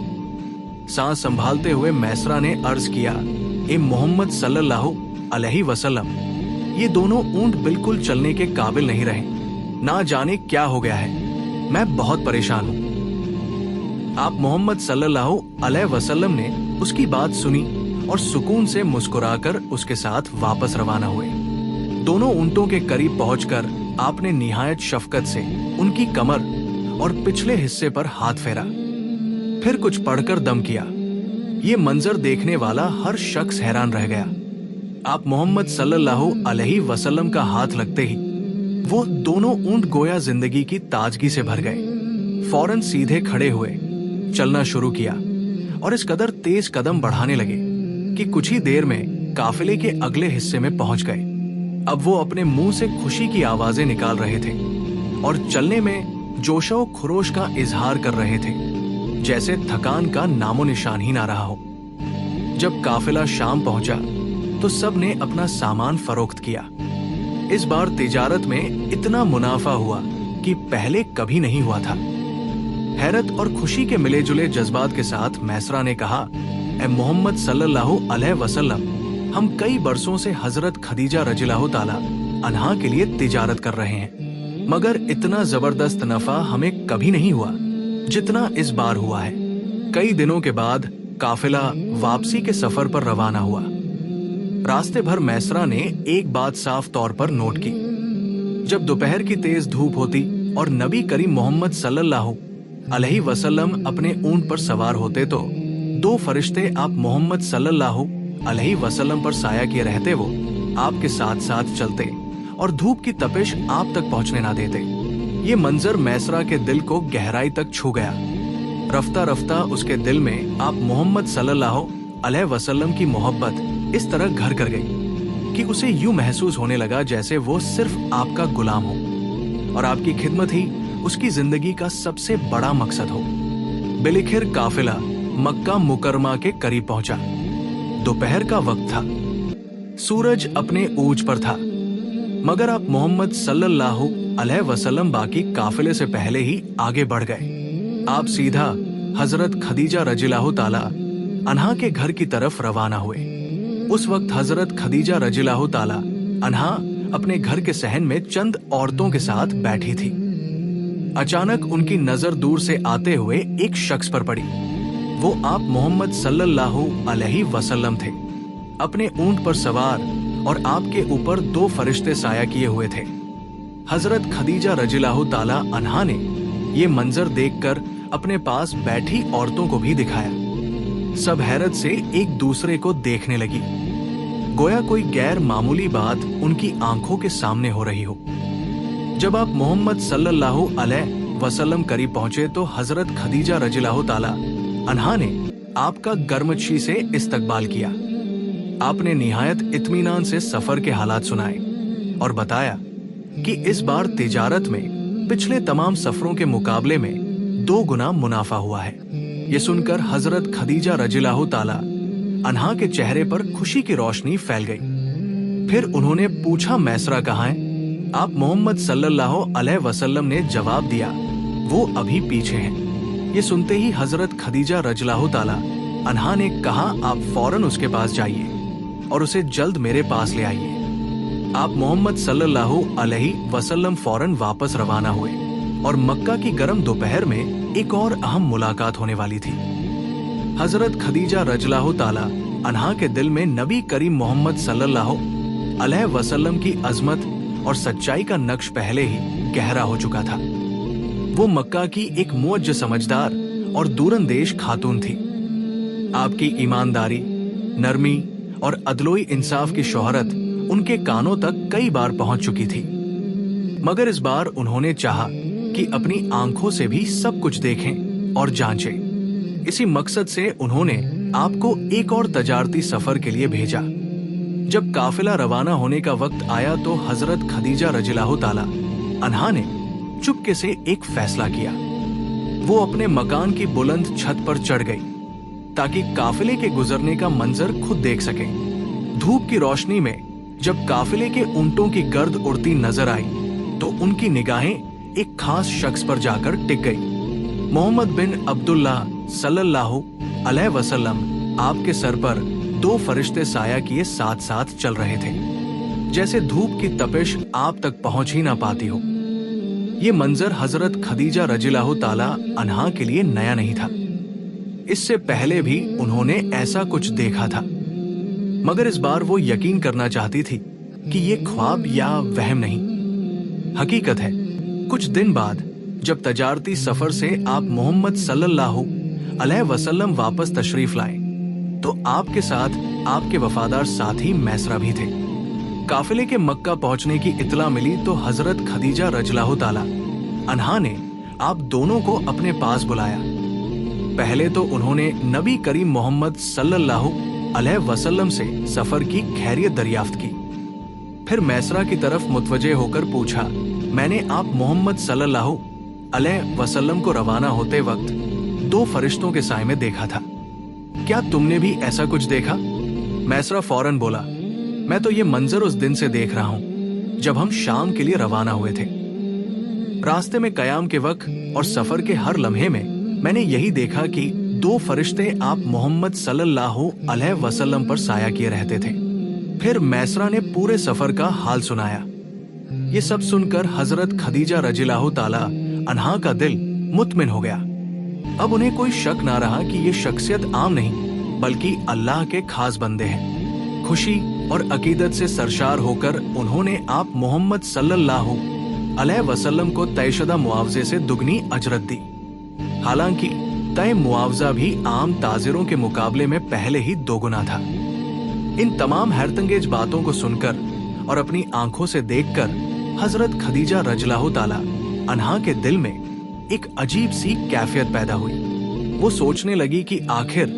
सांस संभालते हुए मैसरा ने अर्ज किया, ए मोहम्मद सल्लल्लाहु अलैहि वसल्लम, ये दोनों ऊंट बिल्कुल चलने के काबिल नहीं रहे। ना जाने क्या हो गया है, मैं बहुत परेशान हूँ। आप मोहम्मद सल्लल्लाहु अलैहि वसल्लम ने उसकी बात सुनी और सुकून से मुस्कुराकर उसके साथ वापस रवाना हुए। दोनों ऊंटों के करीब पहुंचकर आपने निहायत शफकत से उनकी कमर और पिछले हिस्से पर हाथ फेरा, फिर कुछ पढ़कर दम किया। ये मंजर देखने वाला हर शख्स हैरान रह गया। आप मोहम्मद सल्लल्लाहु अलैहि वसल्लम का हाथ लगते ही वो दोनों ऊंट गोया जिंदगी की ताजगी से भर गए। फौरन सीधे खड़े हुए, चलना शुरू किया और इस कदर तेज कदम बढ़ाने लगे कि कुछ ही देर में काफिले के अगले हिस्से में पहुंच गए। अब वो अपने मुंह से खुशी की आवाजें निकाल रहे थे और चलने में जोशो खरोश का इजहार कर रहे थे, जैसे थकान का नामो निशान ही ना रहा हो। जब काफिला शाम पहुंचा तो सब ने अपना सामान फरोख्त किया। इस बार तिजारत में इतना मुनाफा हुआ कि पहले कभी नहीं हुआ था। हैरत और खुशी के मिले जुले जज्बात के साथ मैसरा ने कहा, ए मोहम्मद सल्लल्लाहु अलैहि वसल्लम, हम कई बरसों से हजरत खदीजा रज़ियल्लाहु ताला अन्हा के लिए तिजारत कर रहे हैं, मगर इतना जबरदस्त नफा हमें कभी नहीं हुआ जितना इस बार हुआ है। कई दिनों के बाद काफिला वापसी के सफर पर रवाना हुआ। रास्ते भर मैसरा ने एक बात साफ तौर पर नोट की। जब दोपहर की तेज धूप होती और नबी करीम मोहम्मद सल्लल्लाहु अलैहि वसल्लम अपने ऊंट पर सवार होते, तो 2 फरिश्ते आप मोहम्मद सल्लल्लाहु अलैहि वसल्लम पर साया किए रहते। वो आपके साथ साथ चलते और धूप की तपिश आप तक पहुंचने ना देते। ये मंजर मैसरा के दिल को गहराई तक छू गया। रफ्ता रफ्ता उसके दिल में आप मोहम्मद सल्लल्लाहु अलैहि वसल्लम की मोहब्बत इस तरह घर कर गई कि उसे यूं महसूस होने लगा जैसे वो सिर्फ आपका गुलाम हो और आपकी खिदमत ही उसकी जिंदगी का सबसे बड़ा मकसद हो। बिलिखिर काफिला मक्का मुकरमा के करीब पहुंचा। दोपहर का वक्त था, सूरज अपने ऊंच पर था, मगर आप मोहम्मद सल्लल्लाहु अलैहि वसल्लम बाकी काफिले से पहले ही आगे बढ़ गए। आप सीधा हजरत खदीजा रज़ियल्लाहु ताला अन्हा के घर की तरफ रवाना हुए। उस वक्त हजरत खदीजा रज़ियल्लाहु ताला अन्हा अपने घर के सहन में चंद औरतों के साथ बैठी थी। अचानक उनकी नजर दूर से आते हुए एक शख्स पर पड़ी। वो आप मोहम्मद सल्लल्लाहु अलैहि वसल्लम थे, अपने ऊंट पर सवार, और आपके ऊपर 2 फरिश्ते साया किए हुए थे। हजरत खदीजा रज़ियल्लाहु ताला अन्हा ने ये मंजर देखकर अपने पास बैठी औरतों को भी दिखाया। सब हैरत से एक दूसरे को देखने लगी, गोया कोई गैर मामूली बात उनकी आंखों के सामने हो रही हो। जब आप मोहम्मद सल्लल्लाहु अलैहि वसल्लम करीब पहुंचे तो हजरत खदीजा रज़ियल्लाहु ताला अनहा ने आपका गर्मची से इस्तकबाल किया। आपने निहायत इत्मीनान से सफर के हालात सुनाए और बताया कि इस बार तिजारत में पिछले तमाम सफरों के मुकाबले में 2 गुना मुनाफा हुआ है। ये सुनकर हजरत खदीजा रज़ियल्लाहु ताला अन्हा के चेहरे पर खुशी की रोशनी फैल गई। फिर उन्होंने पूछा, मैसरा कहाँ है? आप मोहम्मद सल्लल्लाहु अलैहि वसल्लम ने जवाब दिया, वो अभी पीछे हैं। ये सुनते ही हजरत खदीजा रज़ियल्लाहु ताला अन्हा ने कहा, आप फौरन उसके पास जाइए और उसे जल्द मेरे पास ले आइए। आप मोहम्मद सल्लल्लाहु अलैहि वसल्लम फौरन वापस रवाना हुए और मक्का की गर्म दोपहर में एक और अहम मुलाकात होने वाली थी। हजरत खदीजा रज़ियल्लाहु ताला अन्हा के दिल में नबी करीम मोहम्मद सल्लल्लाहु अलैहि वसल्लम की अजमत और सच्चाई का नक्श पहले ही गहरा हो चुका था। वो मक्का की एक मुअज्ज समझदार और दूरंदेश खातून थी। आपकी ईमानदारी, नरमी और अदलोई इंसाफ की शोहरत उनके कानों तक कई बार पहुंच चुकी थी, मगर इस बार उन्होंने चाहा कि अपनी आंखों से भी सब कुछ देखें और जांचें। इसी मकसद से उन्होंने आपको एक और तजारती सफर के लिए भेजा। जब काफिला रवाना होने का वक्त आया तो हजरत खदीजा रज़ियल्लाहु ताला अन्हा ने चुपके से एक फैसला किया। वो अपने मकान की बुलंद छत पर चढ़ गई ताकि काफिले के गुजरने का मंजर खुद देख सके। धूप की रोशनी में जब काफिले के ऊंटों की गर्द उड़ती नजर आई तो उनकी निगाहें एक खास शख्स पर जाकर टिक गई। मोहम्मद बिन अब्दुल्ला सल्लल्लाहु अलैहि वसल्लम आपके सर पर 2 फरिश्ते साया किए साथ साथ चल रहे थे, जैसे धूप की तपिश आप तक पहुंच ही ना पाती हो। ये मंजर हजरत खदीजा रज़ियल्लाहु ताला अन्हा के लिए नया नहीं था। इससे पहले भी उन्होंने ऐसा कुछ देखा था, मगर इस बार वो यकीन करना चाहती थी कि ये ख्वाब या वहम नहीं, हकीकत है। कुछ दिन बाद जब तजारती सफर से आप मोहम्मद सल्लल्लाहु अलैहि वसल्लम वापस तशरीफ लाए तो आपके साथ आपके वफादार साथी मैसरा भी थे। काफिले के मक्का पहुंचने की इत्तला मिली तो हजरत खदीजा रज़ियल्लाहु ताला अन्हा ने आप दोनों को अपने पास बुलाया। पहले तो उन्होंने नबी करीम मोहम्मद सल्लल्लाहु अलैहि वसल्लम से सफर की खैरियत दरियाफ्त की। फिर मैसरा की तरफ मुतवज्जे होकर पूछा, मैंने आप मोहम्मद सल्लल्लाहु अलैहि वसल्लम को रवाना होते वक्त 2 फरिश्तों के साए में देखा था, क्या तुमने भी ऐसा कुछ देखा? मैसरा फौरन बोला, मैं तो ये मंजर उस दिन से देख रहा हूँ जब हम शाम के लिए रवाना हुए थे। रास्ते में कयाम के वक्त और सफर के हर लम्हे में मैंने यही देखा कि 2 फरिश्ते आप मोहम्मद सल्लल्लाहु अलैहि वसल्लम पर साया किए रहते थे। फिर मैसरा ने पूरे सफर का हाल सुनाया। ये सब सुनकर हजरत खदीजा रज़ियल्लाहु ताला अन्हा का दिल मुतमिन हो गया। अब उन्हें कोई शक ना रहा कि ये शख्सियत आम नहीं बल्कि अल्लाह के खास बंदे हैं। खुशी और अकीदत से सरशार होकर उन्होंने आप मोहम्मद सल्लल्लाहु अलैहि वसल्लम को तयशुदा मुआवजे से दुगनी अजरत दी। हालांकि तय मुआवजा भी आम ताजिरों के मुकाबले में पहले ही 2 गुना था। इन तमाम हैरतंगेज बातों को सुनकर और अपनी आंखों से देखकर हजरत खदीजा रज़ियल्लाहु ताला अन्हा के दिल में एक अजीब सी कैफियत पैदा हुई। वो सोचने लगी कि आखिर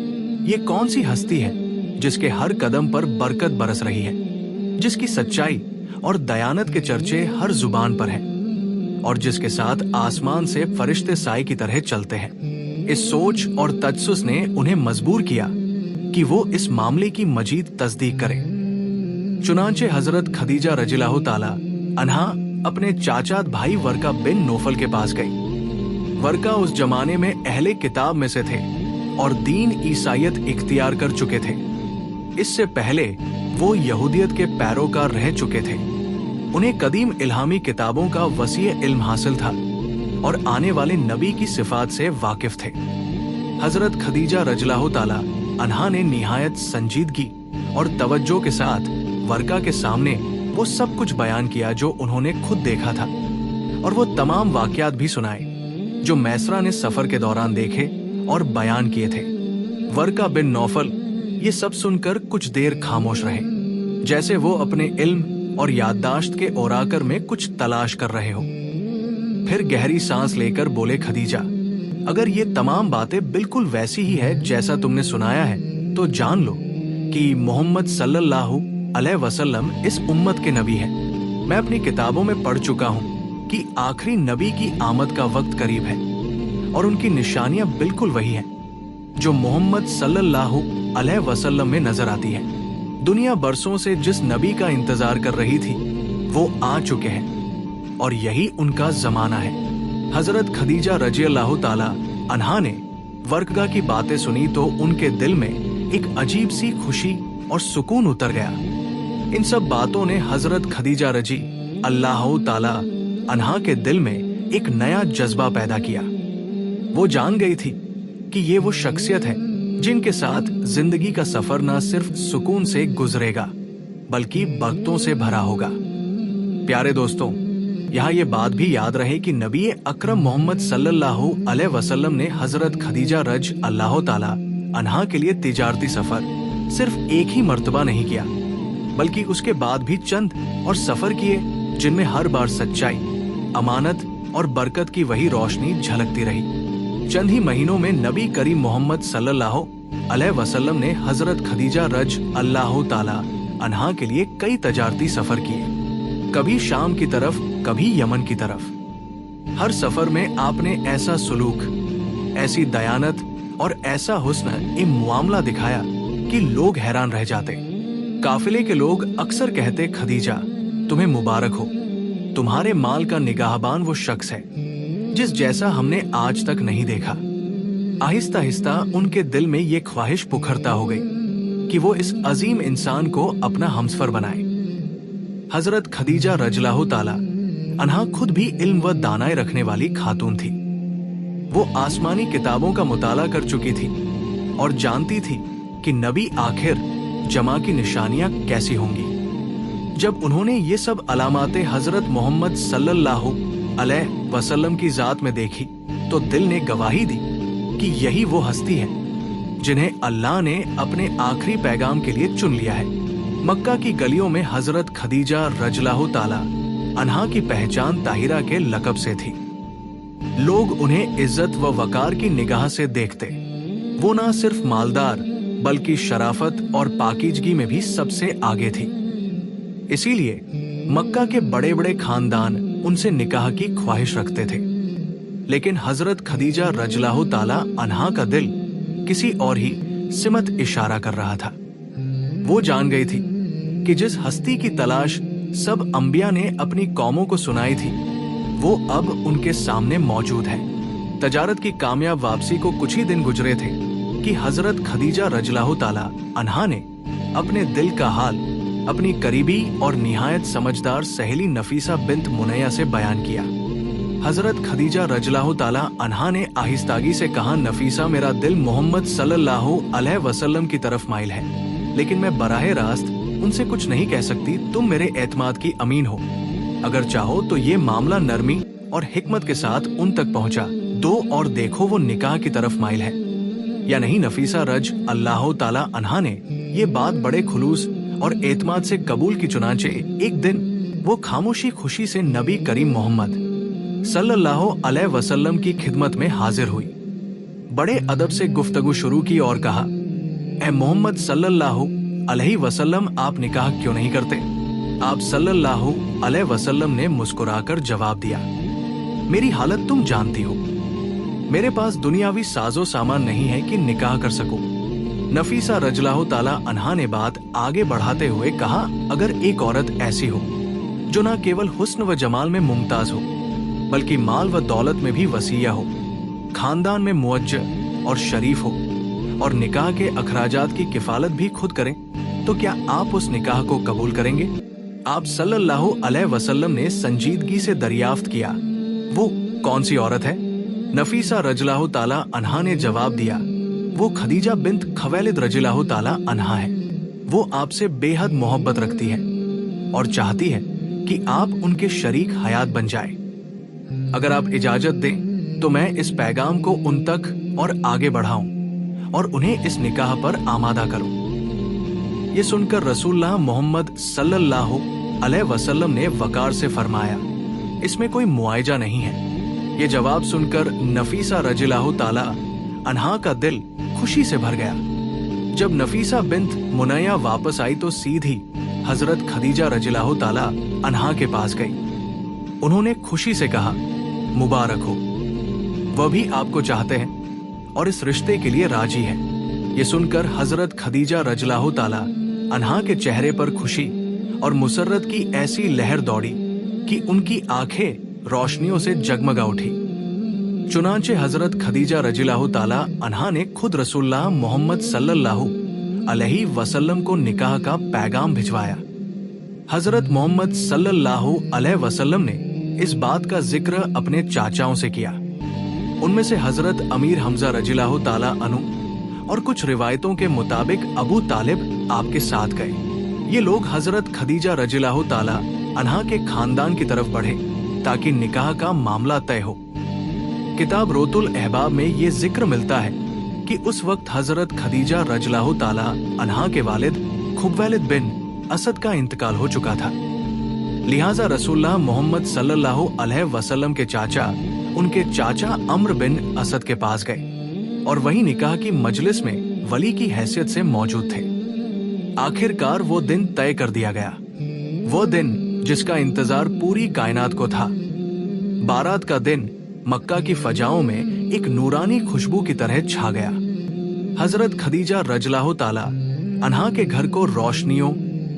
ये कौन सी हस्ती है जिसके हर कदम पर बरकत बरस रही है, जिसकी सच्चाई और दयानत के चर्चे हर जुबान पर हैं और जिसके साथ आसमान से फरिश्ते साए की तरह चलते हैं। इस सोच और तजस्सुस ने उन्हें मजबूर किया कि वो इस मामले की मजीद तस्दीक करें। चुनांचे हजरत खदीजा रज़ियल्लाहु ताला अन्हा अपने चाचा भाई वर्का बिन नौफल के पास गई। वर्का उस जमाने में अहले किताब में से थे और दीन ईसाईयत इख्तियार कर चुके थे। इससे पहले वो यहूदियत के पैरोकार रह चुके थे। उन्हें कदीम इल्हामी किताबों का वसी इल्म हासिल था और आने वाले नबी की सिफात से वाकिफ थे। हजरत खदीजा रज़ियल्लाहु ताला अन्हा ने निहायत संजीदगी और तवज्जो के साथ वर्का के सामने वो सब कुछ बयान किया जो उन्होंने खुद देखा था और वो तमाम वाकयात भी सुनाए जो मैसरा ने सफर के दौरान देखे और बयान किए थे। वर्का बिन नौफल ये सब सुनकर कुछ देर खामोश रहे, जैसे वो अपने इल्म और याददाश्त के ओराकर में कुछ तलाश कर रहे हो। फिर गहरी सांस लेकर बोले, खदीजा, अगर ये तमाम बातें बिल्कुल वैसी ही है जैसा तुमने सुनाया है, तो जान लो कि मोहम्मद सल्लल्लाहु अलैहि वसल्लम इस उम्मत के नबी हैं। मैं अपनी किताबों में पढ़ चुका हूँ कि आखिरी नबी की आमद का वक्त करीब है और उनकी निशानियां बिल्कुल वही हैं जो मोहम्मद सल्लल्लाहु अलैहि वसल्लम में नजर आती है। दुनिया बरसों से जिस नबी का इंतजार कर रही थी वो आ चुके हैं और यही उनका जमाना है। हजरत खदीजा रज़ियल्लाहु ताला अन्हा ने वर्कगा की बातें सुनी तो उनके दिल में एक अजीब सी खुशी और सुकून उतर गया। इन सब बातों ने हजरत खदीजा रजी अल्लाह ताला अन्हा के दिल में एक नया जज्बा पैदा किया। वो जान गई थी कि ये वो शख्सियत है जिनके साथ जिंदगी का सफर न सिर्फ सुकून से गुजरेगा बल्कि बरकतों से भरा होगा। प्यारे दोस्तों, यहाँ ये बात भी याद रहे कि नबी अकरम मोहम्मद सल्लल्लाहु अलैहि वसल्लम ने हजरत खदीजा रज अल्लाह ताला अन्हा के लिए तिजारती सफर सिर्फ एक ही मर्तबा नहीं किया, बल्कि उसके बाद भी चंद और सफर किए जिनमें हर बार सच्चाई, अमानत और बरकत की वही रोशनी झलकती रही। चंद ही महीनों में नबी करीम मोहम्मद सल्लल्लाहु अलैहि वसल्लम ने हजरत खदीजा रज अल्लाह ताला अन्हा के लिए कई तजारती सफर किए, कभी शाम की तरफ, कभी यमन की तरफ। हर सफर में आपने ऐसा सुलूक, ऐसी दयानत और ऐसा हुस्न ए मुआमला दिखाया कि लोग हैरान रह जाते। काफिले के लोग अक्सर कहते, खदीजा तुम्हें मुबारक हो, तुम्हारे माल का निगाहबान वो शख्स है जिस जैसा हमने आज तक नहीं देखा। आहिस्ता आहिस्ता उनके दिल में ये ख्वाहिश पुखरता हो गई कि वो इस अजीम इंसान को अपना हमसफर बनाए। हजरत खदीजा रज़ियल्लाहु ताला अन्हा खुद भी इल्म व दानाई रखने वाली खातून थी। वो आसमानी किताबों का मुताला कर चुकी थी और जानती थी कि नबी आखिर जमा की निशानियां कैसी होंगी। जब उन्होंने ये सब अलामातें हजरत मोहम्मद सल्लल्लाहु अलैहि वसल्लम की जात में देखी तो दिल ने गवाही दी कि यही वो हस्ती है जिन्हें अल्लाह ने अपने आखिरी पैगाम के लिए चुन लिया है। मक्का की गलियों में हजरत खदीजा रज़ियल्लाहु ताला अन्हा की पहचान ताहिरा के लक़ब से थी। लोग उन्हें इज्जत व वकार की निगाह से देखते। वो ना सिर्फ मालदार बल्कि शराफत और पाकीजगी में भी सबसे आगे थी। इसीलिए मक्का के बड़े बड़े खानदान उनसे निकाह की ख्वाहिश रखते थे। लेकिन हजरत खदीजा रज़ियल्लाहु ताला अन्हा का दिल किसी और ही सिमत इशारा कर रहा था। वो जान गई थी कि जिस हस्ती की तलाश सब अंबिया ने अपनी कौमों को सुनाई थी वो अब उनके सामने मौजूद है। तजारत की कामयाब वापसी को कुछ ही दिन गुजरे थे कि हजरत खदीजा रज़ियल्लाहु ताला अन्हा ने अपने दिल का हाल अपनी करीबी और निहायत समझदार सहेली नफीसा बिन्त मुनैया से बयान किया। हजरत खदीजा रज़ियल्लाहु ताला अन्हा ने आहिस्तागी से कहा, नफीसा मेरा दिल मोहम्मद सल्लल्लाहु अलैहि वसल्लम की तरफ माइल है, लेकिन मैं बराहे रास्त उनसे कुछ नहीं कह सकती। तुम मेरे एतमाद की अमीन हो, अगर चाहो तो ये मामला नरमी और हिकमत के साथ उन तक पहुंचा दो और देखो वो निकाह की तरफ माइल है या नहीं। नफीसा रज अल्लाह ताला अन्हा ने ये बात बड़े खुलूस और एतमाद से कबूल की। चुनांचे एक दिन वो खामोशी खुशी से नबी करीम मोहम्मद सल्लल्लाहु अलैहि वसल्लम की खिदमत में हाजिर हुई। बड़े अदब से गुफ्तगू शुरू की और कहा, ए मोहम्मद सल्लल्लाहु अलैहि वसल्लम, आप निकाह क्यों नहीं करते? आप सल्लल्लाहु अलैहि वसल्लम ने मुस्कुराकर जवाब दिया, मेरी हालत तुम जानती हो, मेरे पास दुनियावी साजो सामान नहीं है कि निकाह कर सकूं। नफीसा रज़ियल्लाहु ताला अन्हा ने बात आगे बढ़ाते हुए कहा, अगर एक औरत ऐसी हो जो न केवल हुस्न व जमाल में मुमताज हो बल्कि माल व दौलत में भी वसीया हो, खानदान में मुअज्जर और शरीफ हो और निकाह के अखराजात की किफालत भी खुद करें, तो क्या आप उस निकाह को कबूल करेंगे? आप सल्लल्लाहु अलैहि वसल्लम ने संजीदगी से दरियाफ्त किया, वो कौन सी औरत है? नफीसा रज़ियल्लाहु ताला अन्हा ने जवाब दिया, वो खदीजा बिन्त खवैलिद रज़ियल्लाहु ताला अन्हा है। वो आपसे बेहद मोहब्बत रखती है और चाहती है कि आप उनके शरीक हयात बन जाए। अगर आप इजाजत दें तो मैं इस पैगाम को उन तक और आगे बढ़ाऊं और उन्हें इस निकाह पर आमादा करूं। ये सुनकर रसूलुल्लाह मोहम्मद सल्लल्लाहु अलैहि वसल्लम ने वकार से फरमाया, इसमें कोई मुआयजा नहीं है, ये जवाब सुनकर नफीसा रज़ियल्लाहु ताला अन्हा का दिल खुशी से भर गया। जब नफीसा बिन्त मुनैया वापस आई तो सीधी हजरत खदीजा रज़ियल्लाहु ताला अन्हा के पास गई। उन्होंने खुशी से कहा, मुबारक हो, वह भी आपको चाहते हैं और इस रिश्ते के लिए राजी है। ये सुनकर हजरत खदीजा रज़ियल्लाहु ताला अन्हा के चेहरे पर खुशी और मुसर्रत की ऐसी लहर दौड़ी कि उनकी आंखें रोशनियों से जगमगा उठी। चुनांचे हजरत खदीजा रज़ियल्लाहु ताला अन्हा ने खुद रसूलुल्लाह मोहम्मद सल्लल्लाहु अलैहि वसल्लम को निकाह का पैगाम भिजवाया। हजरत मोहम्मद सल्लल्लाहु अलैहि वसल्लम ने इस बात का जिक्र अपने चाचाओं से किया। उनमें से हजरत अमीर हमजा रज़ियल्लाहु ताला अनु और कुछ रिवायतों के मुताबिक अबू तालिब आपके साथ गए। ये लोग हजरत खदीजा रज़ियल्लाहु ताला अन्हा के खानदान की तरफ बढ़े ताकि निकाह का मामला तय हो। किताब रोतुल अहबाब में ये जिक्र मिलता है कि उस वक्त हजरत खदीजा रज़ियल्लाहु ताला अन्हा के वालिद खुबैलिद बिन असद का इंतकाल हो चुका था। लिहाजा रसूलुल्लाह मोहम्मद सल्लल्लाहु अलैहि वसल्लम के चाचा उनके चाचा अम्र बिन असद के पास गए और वही निकाह की मजलिस में वली की हैसियत से मौजूद थे। आखिरकार वो दिन तय कर दिया गया, वो दिन जिसका इंतजार पूरी कायनात को था। बारात का दिन मक्का की फजाओं में एक नूरानी खुशबू की तरह छा गया। हजरत खदीजा रज़ियल्लाहु ताला अन्हा के घर को रोशनियों,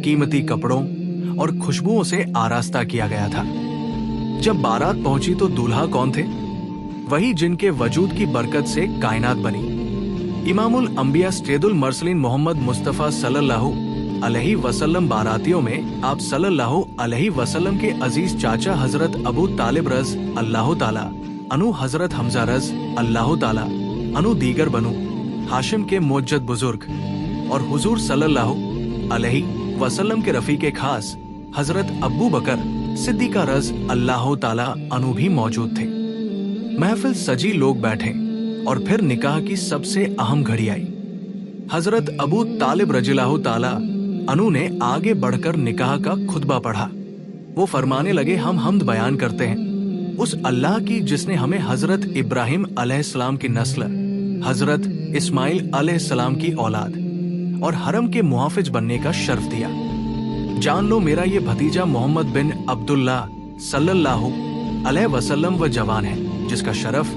कीमती कपड़ों और खुशबुओं से आरास्ता किया गया था। जब बारात पहुंची तो दूल्हा कौन थे? वही जिनके वजूद की बरकत से कायनात बनी। इमामुल अंबिया सैयदुल मुरसलीन मोहम्मद मुस्तफा सल्लल्लाहु अलैहि वसल्लम बारातियों में आप सल्लल्लाहु अलैहि वसल्लम के अजीज चाचा हजरत अबू तालिब रज़ अल्लाह ताला अनु, हजरत हमजा रज़ अल्लाह ताला अनु, दीगर बनु हाशिम के मुअज्जद बुजुर्ग और हुजूर सल्लल्लाहु अलैहि वसल्लम के रफीके खास हजरत अबू बकर सिद्दीका रज़ अल्लाह ताला अनु भी मौजूद थे। महफिल सजी, लोग बैठे और फिर निकाह की सबसे अहम घड़ी आई। हजरत अबू तालिब रज़ियल्लाहु ताला अनु ने आगे बढ़कर निकाह का खुतबा पढ़ा। वो फरमाने लगे, हम हम्द बयान करते हैं उस अल्लाह की जिसने हमें हजरत इब्राहिम अलैहिस्सलाम की नस्ल, हजरत इस्माइल अलैहिस्सलाम की औलाद और हरम के मुहाफिज बनने का शर्फ दिया। जान लो, मेरा ये भतीजा मोहम्मद बिन अब्दुल्ला सल्लल्लाहु अलैहि वसल्लम वह जवान है जिसका शरफ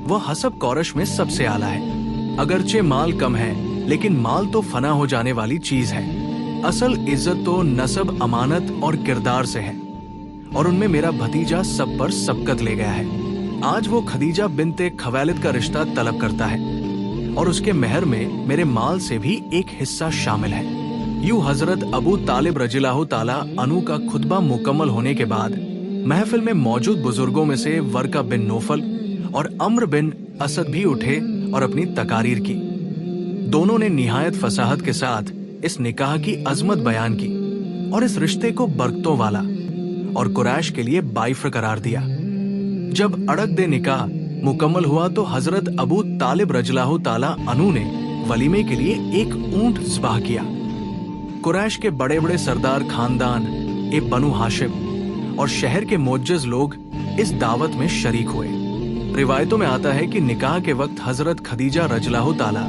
वह हसब कौरश में सबसे आला है। अगरचे माल कम है लेकिन माल तो फना हो जाने वाली चीज है। असल इज्जत तो नसब, अमानत और किरदार से है और उनमें मेरा भतीजा सब पर सबकत ले गया है। आज वो खदीजा बिन्ते खवैलिद का रिश्ता तलब करता है और उसके मेहर में मेरे माल से भी एक हिस्सा शामिल है। यूं हजरत अबू तालिब रज़ियल्लाहु ताला अनु का खुतबा मुकम्मल होने के बाद महफिल में मौजूद बुजुर्गों में से वर्का बिन नौफल और अम्र बिन असद भी उठे और अपनी तकारीर की। दोनों ने निहायत फसाहत के साथ इस निकाह की अजमत बयान की और इस रिश्ते को बरकतों वाला और कुरैश के लिए बाइफर करार दिया। जब अड़क दे निकाह मुकम्मल हुआ तो हजरत अबू तालिब रज़ियल्लाहु ताला अनु ने वलीमे के लिए एक ऊंट ज़बाह किया। कुरैश के बड़े बड़े सरदार खानदान ए बनु हाशिम और शहर के मुअज्जज लोग इस दावत में शरीक हुए। रिवायतों में आता है कि निकाह के वक्त हजरत खदीजा रज़ियल्लाहु ताला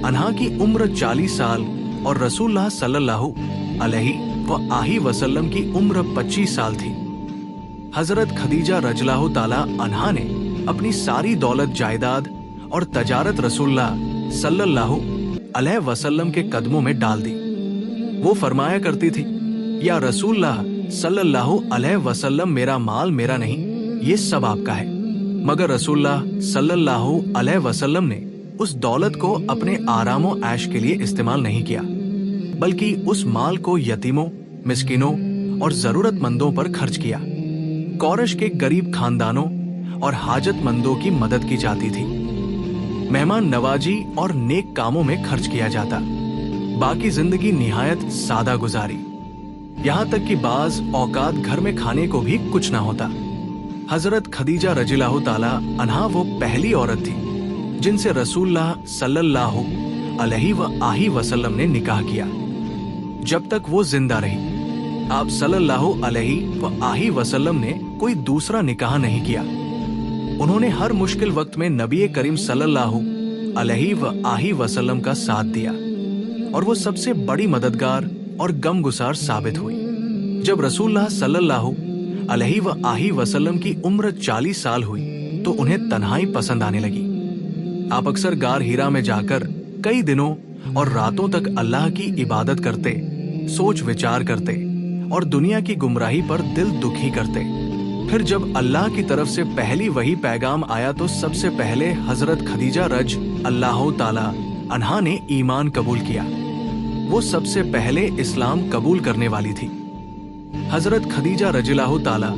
अन्हा की उम्र 40 साल और रसूलुल्लाह सल्लल्लाहु अलैहि वसल्लम की उम्र 25 साल थी। हजरत खदीजा रज़ियल्लाहु ताला अन्हा ने अपनी सारी दौलत, जायदाद और तजारत रसूलुल्लाह सल्लल्लाहु अलैहि वसल्लम के कदमों में डाल दी। वो फरमाया करती थी, या रसूलुल्लाह सल्लल्लाहु अलैहि वसल्लम, मेरा माल मेरा नहीं, ये सब आपका है। मगर रसूलुल्लाह सल्लल्लाहु अलैहि वसल्लम ने उस दौलत को अपने आरामो ऐश के लिए इस्तेमाल नहीं किया, बल्कि उस माल को यतीमों, मिस्किनों और जरूरतमंदों पर खर्च किया। कौरश के गरीब खानदानों और हाजतमंदों की मदद की जाती थी। मेहमान नवाजी और नेक कामों में खर्च किया जाता। बाकी जिंदगी निहायत सादा गुजारी, यहाँ तक कि बाज औकात घर में खाने को भी कुछ ना होता। हजरत खदीजा रज़ियल्लाहु ताला अन्हा वो पहली औरत थी जिनसे रसूलुल्लाह सल्लल्लाहु अलैहि वसल्लम ने निकाह किया। जब तक वो जिंदा रही, आप सल्लल्लाहु अलैहि वसल्लम ने कोई दूसरा निकाह नहीं किया। उन्होंने हर मुश्किल वक्त में नबी करीम सल्लल्लाहु अलैहि वसल्लम का साथ दिया और वो सबसे बड़ी मददगार और गमगुसार साबित हुई। जब रसूलुल्लाह सल्लल्लाहु अलैहि वसल्लम की उम्र 40 साल हुई तो उन्हें तन्हाई पसंद आने लगी। आप अक्सर गार हिरा में जाकर कई दिनों और रातों तक अल्लाह की इबादत करते, सोच विचार करते और दुनिया की गुमराही पर दिल दुखी करते। फिर जब अल्लाह की तरफ से पहली वही पैगाम आया तो सबसे पहले हजरत खदीजा रज अल्लाह ताला अन्हा ने ईमान कबूल किया। वो सबसे पहले इस्लाम कबूल करने वाली थी। हजरत खदीजा रजिल्लाहु ताला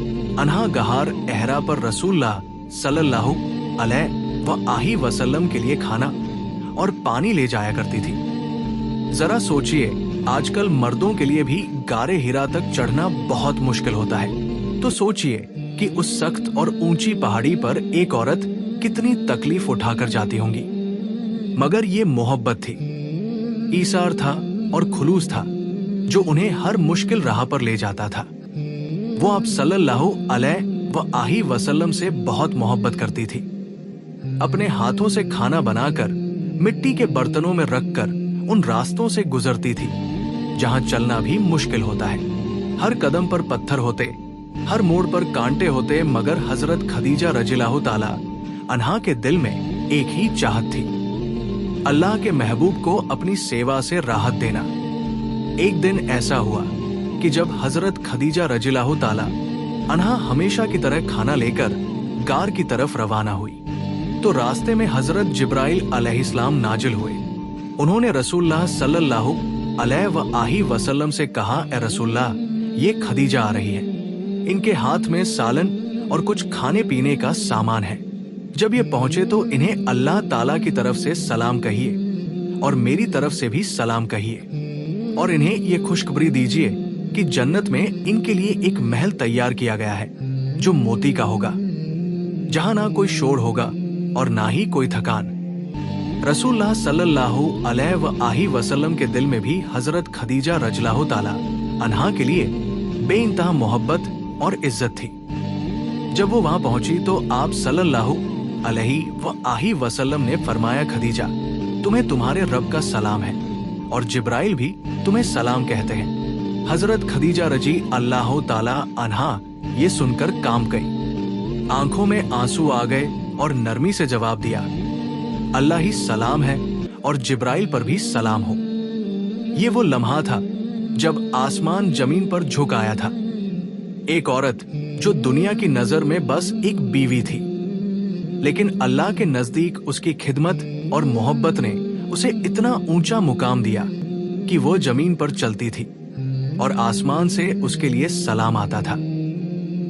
अन्हा गहार एहरा पर रसूलुल्लाह सल्लल्लाहु अलैहि वसल्लम के लिए खाना और पानी ले जाया करती थी। जरा सोचिए, आजकल मर्दों के लिए भी गारे हिरा तक चढ़ना बहुत मुश्किल होता है, तो सोचिए कि उस सख्त और ऊंची पहाड़ी पर एक औरत कितनी तकलीफ उठाकर जाती होंगी। मगर ये मोहब्बत थी, ईसार था और खुलूस था जो उन्हें हर मुश्किल राह पर ले जाता था। वो आप सल्लल्लाहु अलैहि वसल्लम से बहुत मोहब्बत करती थी। अपने हाथों से खाना बनाकर मिट्टी के बर्तनों में रखकर उन रास्तों से गुजरती थी जहां चलना भी मुश्किल होता है। हर कदम पर पत्थर होते, हर मोड़ पर कांटे होते, मगर हजरत खदीजा रजिल्लाहु ताला अन्हा के दिल में एक ही चाहत थी, अल्लाह के महबूब को अपनी सेवा से राहत देना। एक दिन ऐसा हुआ कि जब हजरत खदीजा रजिल्लाहु ताला अन्हा हमेशा की तरह खाना लेकर गार की तरफ रवाना हुई तो रास्ते में हजरत जिब्राइल अलैहिस्सलाम नाजिल हुए। उन्होंने रसूलुल्लाह सल्लल्लाहु अलैहि वसल्लम से कहा, ए रसूलुल्लाह, ये खदीजा आ रही है, इनके हाथ में सालन और कुछ खाने पीने का सामान है। जब ये पहुंचे तो इन्हें अल्लाह ताला की तरफ से सलाम कहिए और मेरी तरफ से भी सलाम कहिए और इन्हें ये खुशखबरी दीजिए कि जन्नत में इनके लिए एक महल तैयार किया गया है जो मोती का होगा, जहां ना कोई शोर होगा और ना ही कोई थकान। रसूलुल्लाह सल्लल्लाहु अलैहि वसल्लम के दिल में भी हजरत खदीजा रजिल्लाहु ताला अन्हा के लिए बेइंतहा मोहब्बत और इज्जत थी। जब वो वहां पहुंची तो आप सल्लल्लाहु अलैहि वसल्लम ने फरमाया, खदीजा, तुम्हें तुम्हारे रब का सलाम है और जिब्राइल भी तुम्हें सलाम कहते हैं। हजरत खदीजा रजी अल्लाह ताला अन्हा ये सुनकर कांप गई, आंखों में आंसू आ गए और नरमी से जवाब दिया, अल्लाह ही सलाम है और जिब्राइल पर भी सलाम हो। ये वो लम्हा था जब आसमान जमीन पर झुक आया था। एक औरत जो दुनिया की नजर में बस एक बीवी थी, लेकिन अल्लाह के नजदीक उसकी खिदमत और मोहब्बत ने उसे इतना ऊंचा मुकाम दिया कि वो जमीन पर चलती थी और आसमान से उसके लिए सलाम आता था।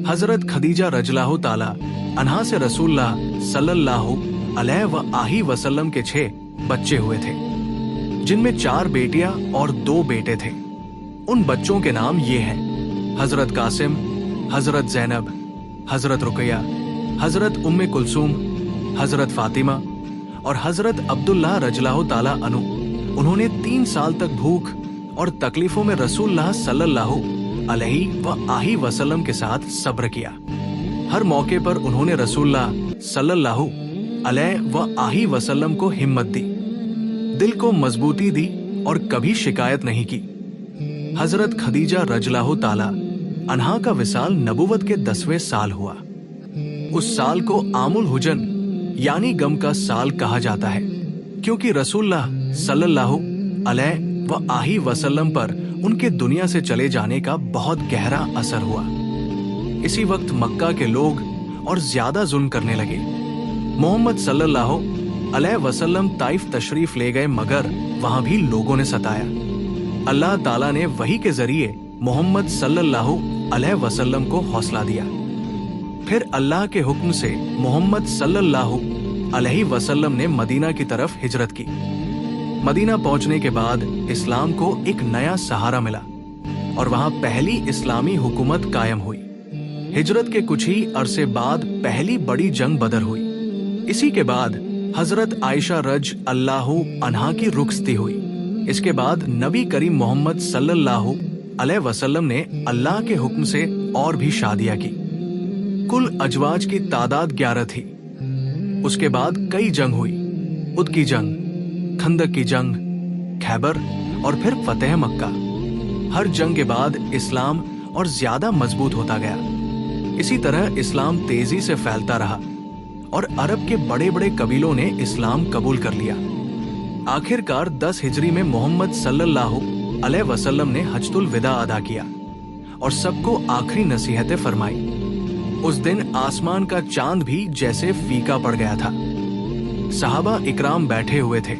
हजरत खदीजा रजिल्लाहु ताला अन्हा से रसूलुल्लाह सल्लल्लाहु अलैहि वसल्लम के 6 बच्चे हुए थे, जिनमें 4 बेटियां और 2 बेटे थे। उन बच्चों के नाम ये हैं, हजरत कासिम, हजरत जैनब, हजरत रुकैया, हजरत उम्मे कुलसूम, हजरत फातिमा और हजरत अब्दुल्लाह रजिल्लाहु ताला अनु। उन्होंने 3 साल तक भूख और तकलीफों में रसूलुल्लाह सल्लल्लाहु अलैहि वसल्लम के साथ सब्र किया। हर मौके पर उन्होंने रसूलुल्लाह सल्लल्लाहु अलैहि वसल्लम को हिम्मत दी, दिल को मजबूती दी और कभी शिकायत नहीं की। हजरत खदीजा रजिल्लाहु ताला अन्हा का विसाल नबुवत के 10वें साल हुआ। उस साल को आमुल हुजन यानी गम का साल कहा जाता है, क्योंकि रसूलुल्लाह सल्लल्लाहु अलैहि वसल्लम पर उनके दुनिया से चले जाने का बहुत गहरा असर हुआ। इसी वक्त मक्का के लोग और ज्यादा जुल्म करने लगे। मोहम्मद सल्लल्लाहु अलैहि वसल्लम ताइफ तशरीफ ले गए, मगर वहां भी लोगों ने सताया। अल्लाह ताला ने वही के जरिए मोहम्मद सल्लल्लाहु अलैहि वसल्लम को हौसला दिया। फिर अल्लाह के हुक्म से मोहम्मद सल्लल्लाहु अलैहि वसल्लम ने मदीना की तरफ हिजरत की। मदीना पहुंचने के बाद इस्लाम को एक नया सहारा मिला और वहां पहली इस्लामी हुकूमत कायम हुई। हिजरत के कुछ ही अरसे बाद पहली बड़ी जंग बदर हुई। इसी के बाद हजरत आयशा रज अल्लाह अन्हा की रुखसती हुई। इसके बाद नबी करीम मोहम्मद सल्लल्लाहु अलैहि वसल्लम ने अल्लाह के हुक्म से और भी शादियां की। कुल अजवाज की तादाद 11 थी। उसके बाद कई जंग हुई, उद की जंग, खंदक की जंग, खैबर और फिर फतेह मक्का। हर जंग के बाद इस्लाम और ज्यादा मजबूत होता गया। इसी तरह इस्लाम तेजी से फैलता रहा और अरब के बड़े बड़े कबीलों ने इस्लाम कबूल कर लिया। आखिरकार 10 हिजरी में मोहम्मद सल्लल्लाहु अलैहि वसल्लम ने हज्जुल विदा अदा किया और सबको आखिरी नसीहतें फरमाई। उस दिन आसमान का चांद भी जैसे फीका पड़ गया था। सहाबा इकराम बैठे हुए थे,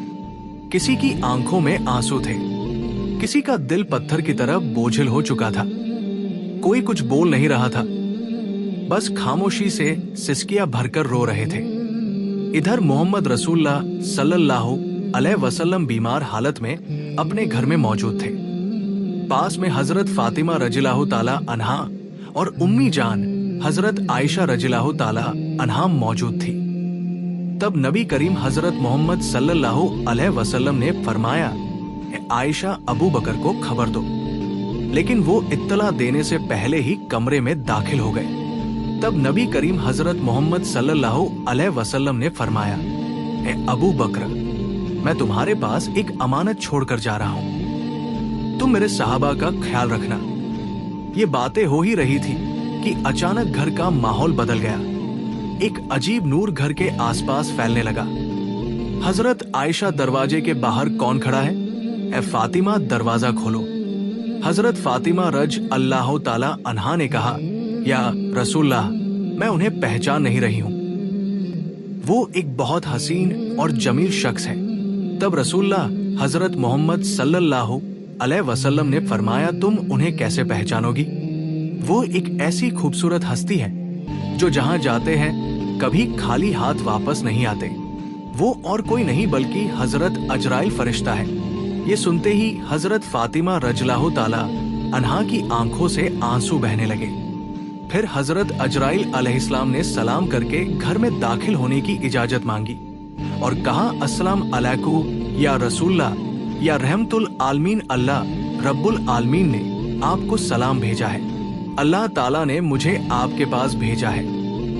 किसी की आंखों में आंसू थे, किसी का दिल पत्थर की तरह बोझिल हो चुका था। कोई कुछ बोल नहीं रहा था, बस खामोशी से सिसकियां भरकर रो रहे थे। इधर मोहम्मद रसूलुल्लाह सल्लल्लाहु अलैहि वसल्लम बीमार हालत में अपने घर में मौजूद थे। पास में हजरत फातिमा रज़ियल्लाहु ताला अन्हा और उम्मी जान हजरत आयशा रज़ियल्लाहु ताला अन्हा मौजूद थी। तब नबी करीम हजरत मोहम्मद सल्लल्लाहु अलैहि वसल्लम ने फरमाया, आयशा अबू बकर को खबर दो। लेकिन वो इत्तला देने से पहले ही कमरे में दाखिल हो गए। तब नबी करीम हजरत मोहम्मद सल्लल्लाहु अलैहि वसल्लम ने फरमाया, अबू बकर, मैं तुम्हारे पास एक अमानत छोड़कर जा रहा हूं, तुम मेरे सहाबा का ख्याल रखना। ये बातें हो ही रही थी कि अचानक घर का माहौल बदल गया। एक अजीब नूर घर के आसपास फैलने लगा। हजरत आयशा दरवाजे के बाहर कौन खड़ा है? ए फातिमा, दरवाजा खोलो। हजरत फातिमा रज अल्लाह ताला अन्हा ने कहा, या रसूलल्लाह, मैं उन्हें पहचान नहीं रही हूं। वो एक बहुत हसीन और जमील शख्स है। तब रसूलल्लाह हजरत मोहम्मद सल्लल्लाहु अलैहि वसल्लम ने फरमाया, तुम उन्हें कैसे पहचानोगी? वो एक ऐसी खूबसूरत हस्ती है जो जहां जाते हैं कभी खाली हाथ वापस नहीं आते। वो और कोई नहीं बल्कि हजरत अजराइल फरिश्ता है। ये सुनते ही हजरत फातिमा रज़ियल्लाहु ताला अन्हा की आंखों से आंसू बहने लगे। फिर हजरत अजराइल अलैहिस्सलाम ने सलाम करके घर में दाखिल होने की इजाजत मांगी और कहा, अस्सलाम अलैकुम या रसूलल्लाह, या रहमतुल आलमीन, अल्लाह रब्बुल आलमीन ने आपको सलाम भेजा है। अल्लाह ताला ने मुझे आपके पास भेजा है।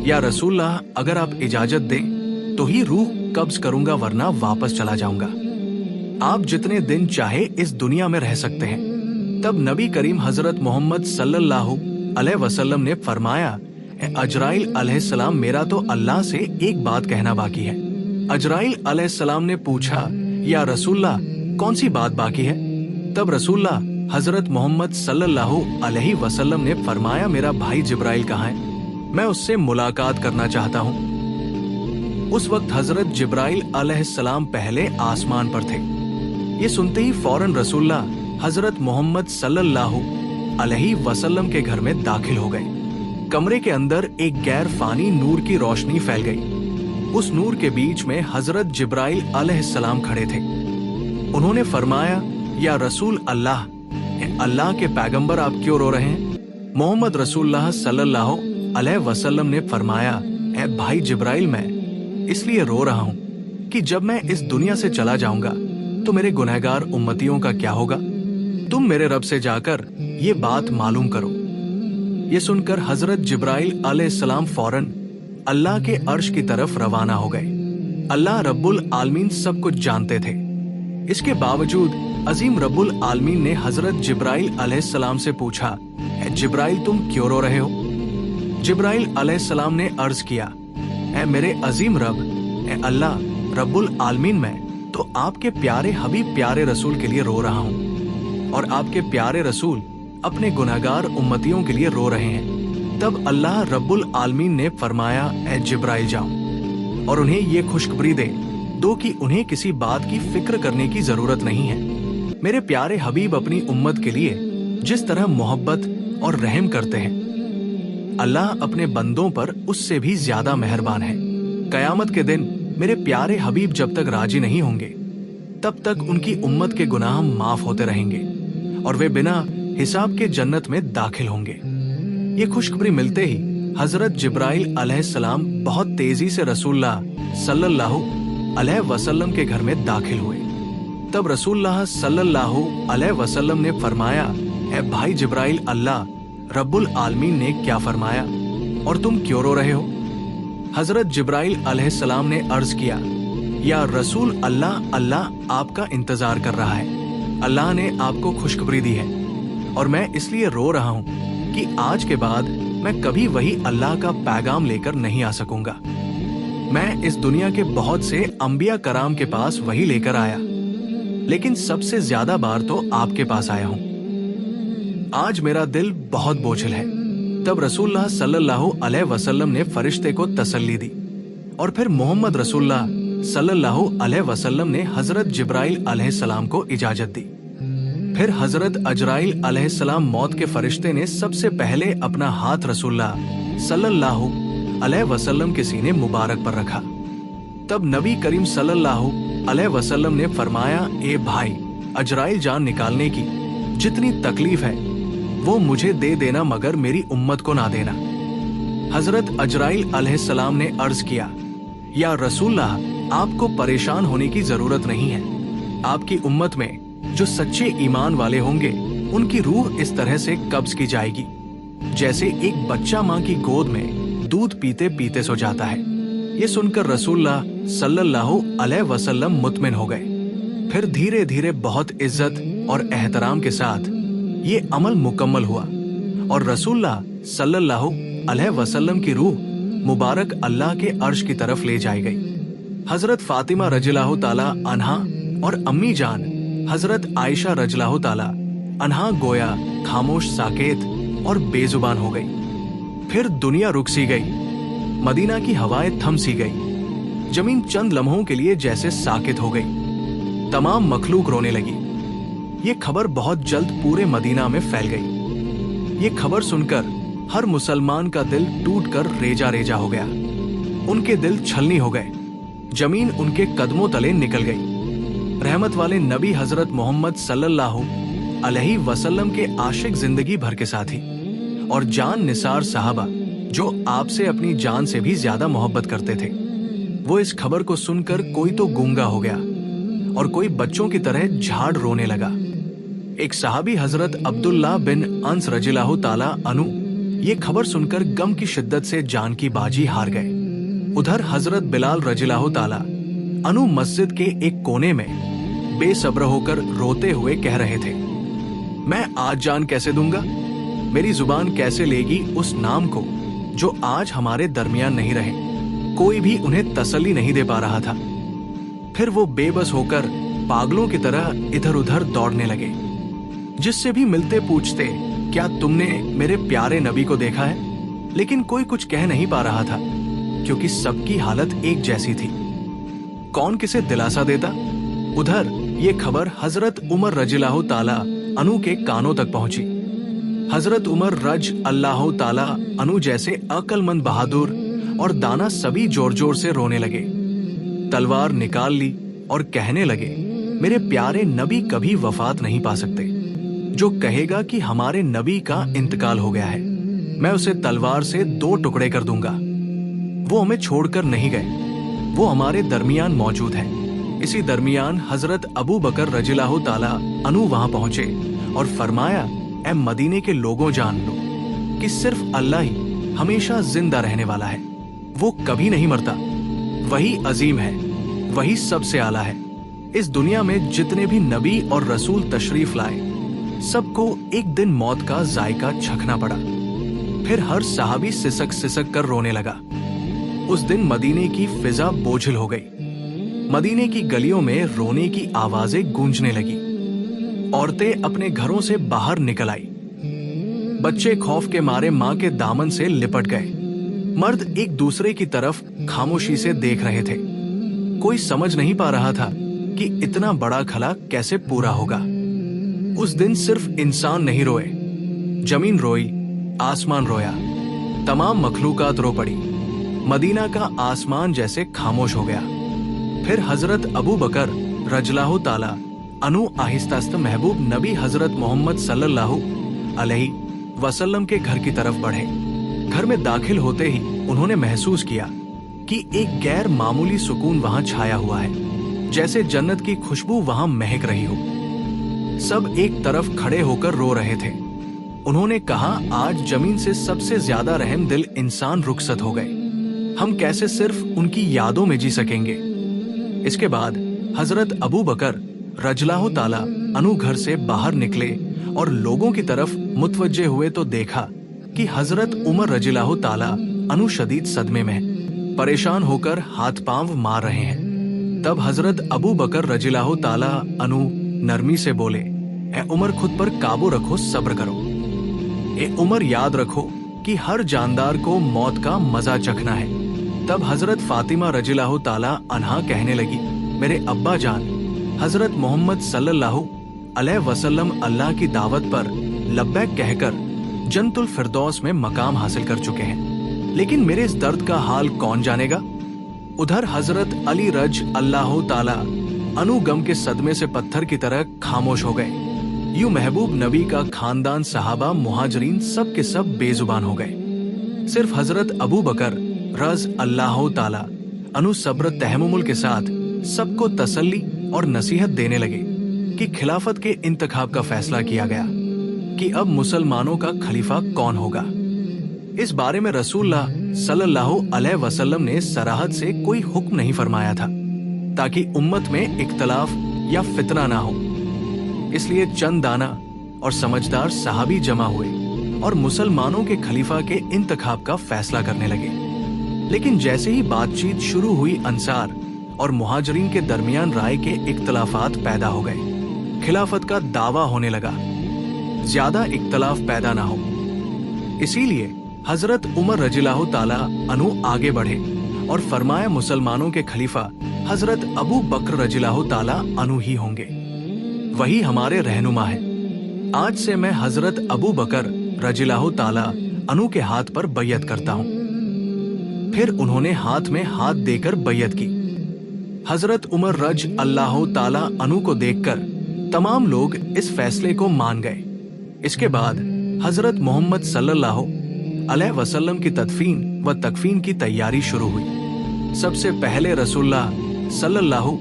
या रसूलल्लाह, अगर आप इजाजत दें तो ही रूह कब्ज करूंगा, वरना वापस चला जाऊंगा। आप जितने दिन चाहे इस दुनिया में रह सकते हैं। तब नबी करीम हजरत मोहम्मद सल्लल्लाहु अलैहि वसल्लम ने फरमाया, अजराइल अलैहिस्सलाम, मेरा तो अल्लाह से एक बात कहना बाकी है। अजराइल अलैहिस्सलाम ने पूछा, या रसूलल्लाह, कौन सी बात बाकी है? तब रसूलल्लाह हजरत मोहम्मद सल्लल्लाहु अलैहि वसल्लम ने फरमाया, मेरा भाई जिब्राइल कहाँ है? मैं उससे मुलाकात करना चाहता हूँ। उस वक्त हजरत जिब्राइल अलैहिस्सलाम पहले आसमान पर थे। ये सुनते ही फौरन रसूलल्लाह हजरत मोहम्मद सल्लल्लाहु अलैहि वसल्लम के घर में दाखिल हो गए। कमरे के अंदर एक गैर फानी नूर की रोशनी फैल गई। उस नूर के बीच में हजरत जिब्राइल अलैहिस्सलाम खड़े थे। उन्होंने फरमाया, या रसूल अल्लाह, अल्लाह के पैगंबर, आप क्यों रो रहे हैं? मोहम्मद रसूलुल्लाह सल्लल्लाहु अलैहि वसल्लम ने फरमाया, ए भाई जिब्राइल, मैं इसलिए रो रहा हूँ कि जब मैं इस दुनिया से चला जाऊंगा तो मेरे गुनहगार उम्मतियों का क्या होगा? तुम मेरे रब से जाकर ये बात मालूम करो। ये सुनकर हजरत जिब्राइल अलैहिस्सलाम फौरन अल्लाह के अर्श की तरफ रवाना हो गए। अल्लाह रब्बुल आलमीन सब कुछ जानते थे। इसके बावजूद अजीम रब्बुल आलमीन ने हजरत जिब्राइल अलैहिस्सलाम से पूछा, जिब्राइल, तुम क्यों रो रहे हो? जिब्राइल अलैहिस्सलाम ने अर्ज किया, ए मेरे अजीम रब, ए अल्लाह रब्बुल आलमीन, मैं तो आपके प्यारे हबीब प्यारे रसूल के लिए रो रहा हूँ और आपके प्यारे रसूल अपने गुनहगार उम्मतियों के लिए रो रहे हैं। तब अल्लाह रब्बुल आलमीन ने फरमाया, ए जिब्राइल, जाओ और उन्हें ये खुशखबरी दो कि उन्हें किसी बात की फिक्र करने की जरूरत नहीं है। मेरे प्यारे हबीब अपनी उम्मत के लिए जिस तरह मोहब्बत और रहम करते हैं, अल्लाह अपने बंदों पर उससे भी ज्यादा मेहरबान है। कयामत के दिन मेरे प्यारे हबीब जब तक राजी नहीं होंगे तब तक उनकी उम्मत के गुनाह माफ होते रहेंगे और वे बिना हिसाब के जन्नत में दाखिल होंगे। ये खुशखबरी मिलते ही हजरत जिब्राइल अलैहिस्सलाम बहुत तेजी से रसूलुल्लाह सल्लल्लाहु अलैहि वसल्लम के घर में दाखिल हुए। तब रसूलुल्लाह सल्लल्लाहु अलैहि वसल्लम ने फरमाया, ए भाई जिब्राइल, अल्लाह रब्बुल आलमीन ने क्या फरमाया और तुम क्यों रो रहे हो? हजरत जिब्राइल अलैहिस्सलाम ने अर्ज किया, या रसूल अल्लाह, अल्लाह आपका इंतजार कर रहा है। अल्लाह ने आपको खुशखबरी दी है और मैं इसलिए रो रहा हूँ कि आज के बाद मैं कभी वही अल्लाह का पैगाम लेकर नहीं आ सकूंगा। मैं इस दुनिया के बहुत से अंबिया कराम के पास वही लेकर आया, लेकिन सबसे ज्यादा बार तो आपके पास आया हूँ। आज मेरा दिल बहुत बोझिल है। तब रसूलुल्लाह सल्लल्लाहु अलैहि वसल्लम ने फरिश्ते को तसल्ली दी और फिर मोहम्मद रसूलुल्लाह सल्लल्लाहु अलैहि वसल्लम ने हजरत जिब्राइल अलैहिस्सलाम को इजाजत दी। फिर हजरत अजराइल अलैहिस्सलाम मौत के फरिश्ते ने सबसे पहले अपना हाथ रसूलुल्लाह सल्लल्लाहु अलैहि वसल्लम के सीने मुबारक पर रखा। तब नबी करीम सल्लल्लाहु अलैहि वसल्लम ने फरमाया, ए भाई, अजराइल जान निकालने की जितनी तकलीफ है वो मुझे दे देना, मगर मेरी उम्मत को ना देना। हजरत अजराइल अलैहिस्सलाम ने अर्ज किया, या रसूलल्लाह, आपको परेशान होने की जरूरत नहीं है। आपकी उम्मत में जो सच्चे ईमान वाले होंगे उनकी रूह इस तरह से कब्ज की जाएगी जैसे एक बच्चा माँ की गोद में दूध पीते पीते सो जाता है। ये सुनकर रसूलुल्लाह सल्लल्लाहु अलैहि वसल्लम मुतमिन हो गए। फिर धीरे धीरे बहुत इज्जत और एहतराम के साथ ये अमल मुकम्मल हुआ और रसूलुल्लाह सल्लल्लाहु अलैहि वसल्लम की रूह मुबारक अल्लाह के अर्श की तरफ ले जाई गई। हजरत फातिमा रज़ियल्लाहु ताला अन्हा और अम्मी जान हजरत आयशा रज़ियल्लाहु ताला अन्हा गोया खामोश, साकेत और बेजुबान हो गई। फिर दुनिया रुक सी गई, मदीना की हवाएं थम सी गई, जमीन चंद लम्हों के लिए जैसे साकित हो गई। तमाम मखलूक रोने लगी। ये खबर बहुत जल्द पूरे मदीना में फैल गई। ये खबर सुनकर हर मुसलमान का दिल टूटकर रेजा रेजा हो गया। उनके दिल छलनी हो गए, जमीन उनके कदमों तले निकल गई। रहमत वाले नबी हजरत मोहम्मद सल्लल्लाहु अलैहि वसल्लम के आशिक जिंदगी भर के साथी और जान निसार साहबा जो आपसे अपनी जान से भी ज्यादा मोहब्बत करते थे, वो इस खबर को सुनकर कोई तो गूंगा हो गया और कोई बच्चों की तरह झाड़ रोने लगा। एक सहाबी हजरत अब्दुल्लाह बिन अंस रज़ियल्लाहु ताला अनु ये खबर सुनकर गम की शिद्दत से जान की बाजी हार गए। उधर हजरत बिलाल रज़ियल्लाहु ताला अनु मस्जिद के एक कोने में बेसब्र होकर रोते हुए कह रहे थे, मैं आज जान कैसे दूंगा? मेरी जुबान कैसे लेगी उस नाम को जो आज हमारे दरमियान नहीं रहे? कोई भी उन्हें तसल्ली नहीं दे पा रहा था। फिर वो बेबस होकर पागलों की तरह इधर उधर दौड़ने लगे। जिससे भी मिलते पूछते, क्या तुमने मेरे प्यारे नबी को देखा है? लेकिन कोई कुछ कह नहीं पा रहा था क्योंकि सबकी हालत एक जैसी थी। कौन किसे दिलासा देता? उधर ये खबर हजरत उमर रज़ियल्लाहु ताला अनु के कानों तक पहुंची। हजरत उमर रज अल्लाह ताला अनु जैसे अक्लमंद, बहादुर और दाना सभी जोर जोर से रोने लगे, तलवार निकाल ली और कहने लगे, मेरे प्यारे नबी कभी वफात नहीं पा सकते। जो कहेगा कि हमारे नबी का इंतकाल हो गया है, मैं उसे तलवार से 2 टुकड़े कर दूंगा। वो हमें छोड़कर नहीं गए, वो हमारे दरमियान मौजूद है। इसी दरमियान हजरत अबू बकर रज़ियल्लाहु ताला अनु वहां पहुंचे और फरमाया, ऐ मदीने के लोगों, जान लो कि सिर्फ अल्लाह ही हमेशा जिंदा रहने वाला है। वो कभी नहीं मरता। वही अजीम है, वही सबसे आला है। इस दुनिया में जितने भी नबी और रसूल तशरीफ लाए, सबको एक दिन मौत का जायका चखना पड़ा। फिर हर सहाबी सिसक सिसक कर रोने लगा। उस दिन मदीने की फिजा बोझिल हो गई। मदीने की गलियों में रोने की आवाजें गूंजने लगी। औरतें अपने घरों से बाहर निकल आई। बच्चे खौफ के मारे माँ के दामन से लिपट गए। मर्द एक दूसरे की तरफ खामोशी से देख रहे थे। कोई समझ नहीं पा रहा था कि इतना बड़ा खला कैसे पूरा होगा। उस दिन सिर्फ इंसान नहीं रोए, जमीन रोई, आसमान रोया, तमाम मखलूकात रो पड़ी। मदीना का आसमान जैसे खामोश हो गया। फिर हजरत अबू बकर रज़ियल्लाहु ताला अनु आहिस्ता महबूब नबी हजरत मोहम्मद सल्लल्लाहु अलैहि वसल्लम के घर की तरफ बढ़े। घर में दाखिल होते ही उन्होंने महसूस किया कि एक गैर मामूली सुकून वहां छाया हुआ है, जैसे जन्नत की खुशबू वहां महक रही हो। सब एक तरफ खड़े होकर रो रहे थे। उन्होंने कहा, आज जमीन से सबसे ज्यादा रहम दिल इंसान रुखसत हो गए। हम कैसे सिर्फ उनकी यादों में जी सकेंगे। इसके बाद हजरत अबू बकर रजल्लाहु ताला अनु घर से बाहर निकले और लोगों की तरफ मुतवज्जे हुए तो देखा कि हजरत उमर रजल्लाहु ताला अनु शदीद सदमे में हैं, परेशान होकर हाथ पांव मार रहे हैं। तब हजरत अबू बकर रजल्लाहु ताला अनु नरमी से बोले, ए उमर, खुद पर काबू रखो, सब्र करो। ए उमर, याद रखो कि हर जानदार को मौत का मजा चखना है। तब हजरत फातिमा रजल्लाहु ताला अन्हा कहने लगी, मेरे अब्बा जान हजरत मोहम्मद सल्लल्लाहु अलैहि वसल्लम अल्लाह की दावत पर लब्बैक कहकर जन्नतुल फिरदौस में मकाम हासिल कर चुके हैं, लेकिन मेरे इस दर्द का हाल कौन जानेगा। उधर हजरत अली रज अल्लाह ताला अनु गम के सदमे से पत्थर की तरह खामोश हो गए। यूं महबूब नबी का खानदान, सहाबा, मुहाजिरीन सब के सब बेजुबान हो गए। सिर्फ हजरत अबू बकर रज अल्लाह ताला अनु सब्र तहम्मुल के साथ सबको तसल्ली और नसीहत देने लगे कि खिलाफत के इंतखाब का फैसला किया गया कि अब मुसलमानों का खलीफा कौन होगा। इस बारे में रसूलुल्लाह सल्लल्लाहु अलैहि वसल्लम ने सराहत से कोई हुक्म नहीं फरमाया था, ताकि उम्मत में इख्तलाफ या फितना ना हो। इसलिए चंद दाना और समझदार सहाबी जमा हुए और मुसलमानों के खलीफा के इंतखाब का फैसला करने लगे। लेकिन जैसे ही बातचीत शुरू हुई, अंसार और मुहाजिरीन के दरमियान राय के इख्तलाफात पैदा हो गए। खिलाफत का दावा होने लगा, ज्यादा इख्तलाफ पैदा ना हो। इसीलिए हजरत उमर रज़ियल्लाहु ताला अन्हु आगे बढ़े और फरमाया, मुसलमानों के खलीफा हजरत अबू बकर रज़ियल्लाहु ताला अन्हु ही होंगे, वही हमारे रहनुमा हैं। आज से मैं हजरत अबू बकर रज़ियल्लाहु ताला अन्हु के हाथ पर बैयत करता हूँ। फिर उन्होंने हाथ में हाथ देकर बैयत की। हजरत उमर रज अल्लाह ताला अन्हु को देखकर तमाम लोग इस फैसले को मान गए। इसके बाद हजरत मोहम्मद सल्लल्लाहु अलैहि वसल्लम की तदफीन व तकफीन की तैयारी शुरू हुई। सबसे पहले रसूलुल्लाह सल्लल्लाहु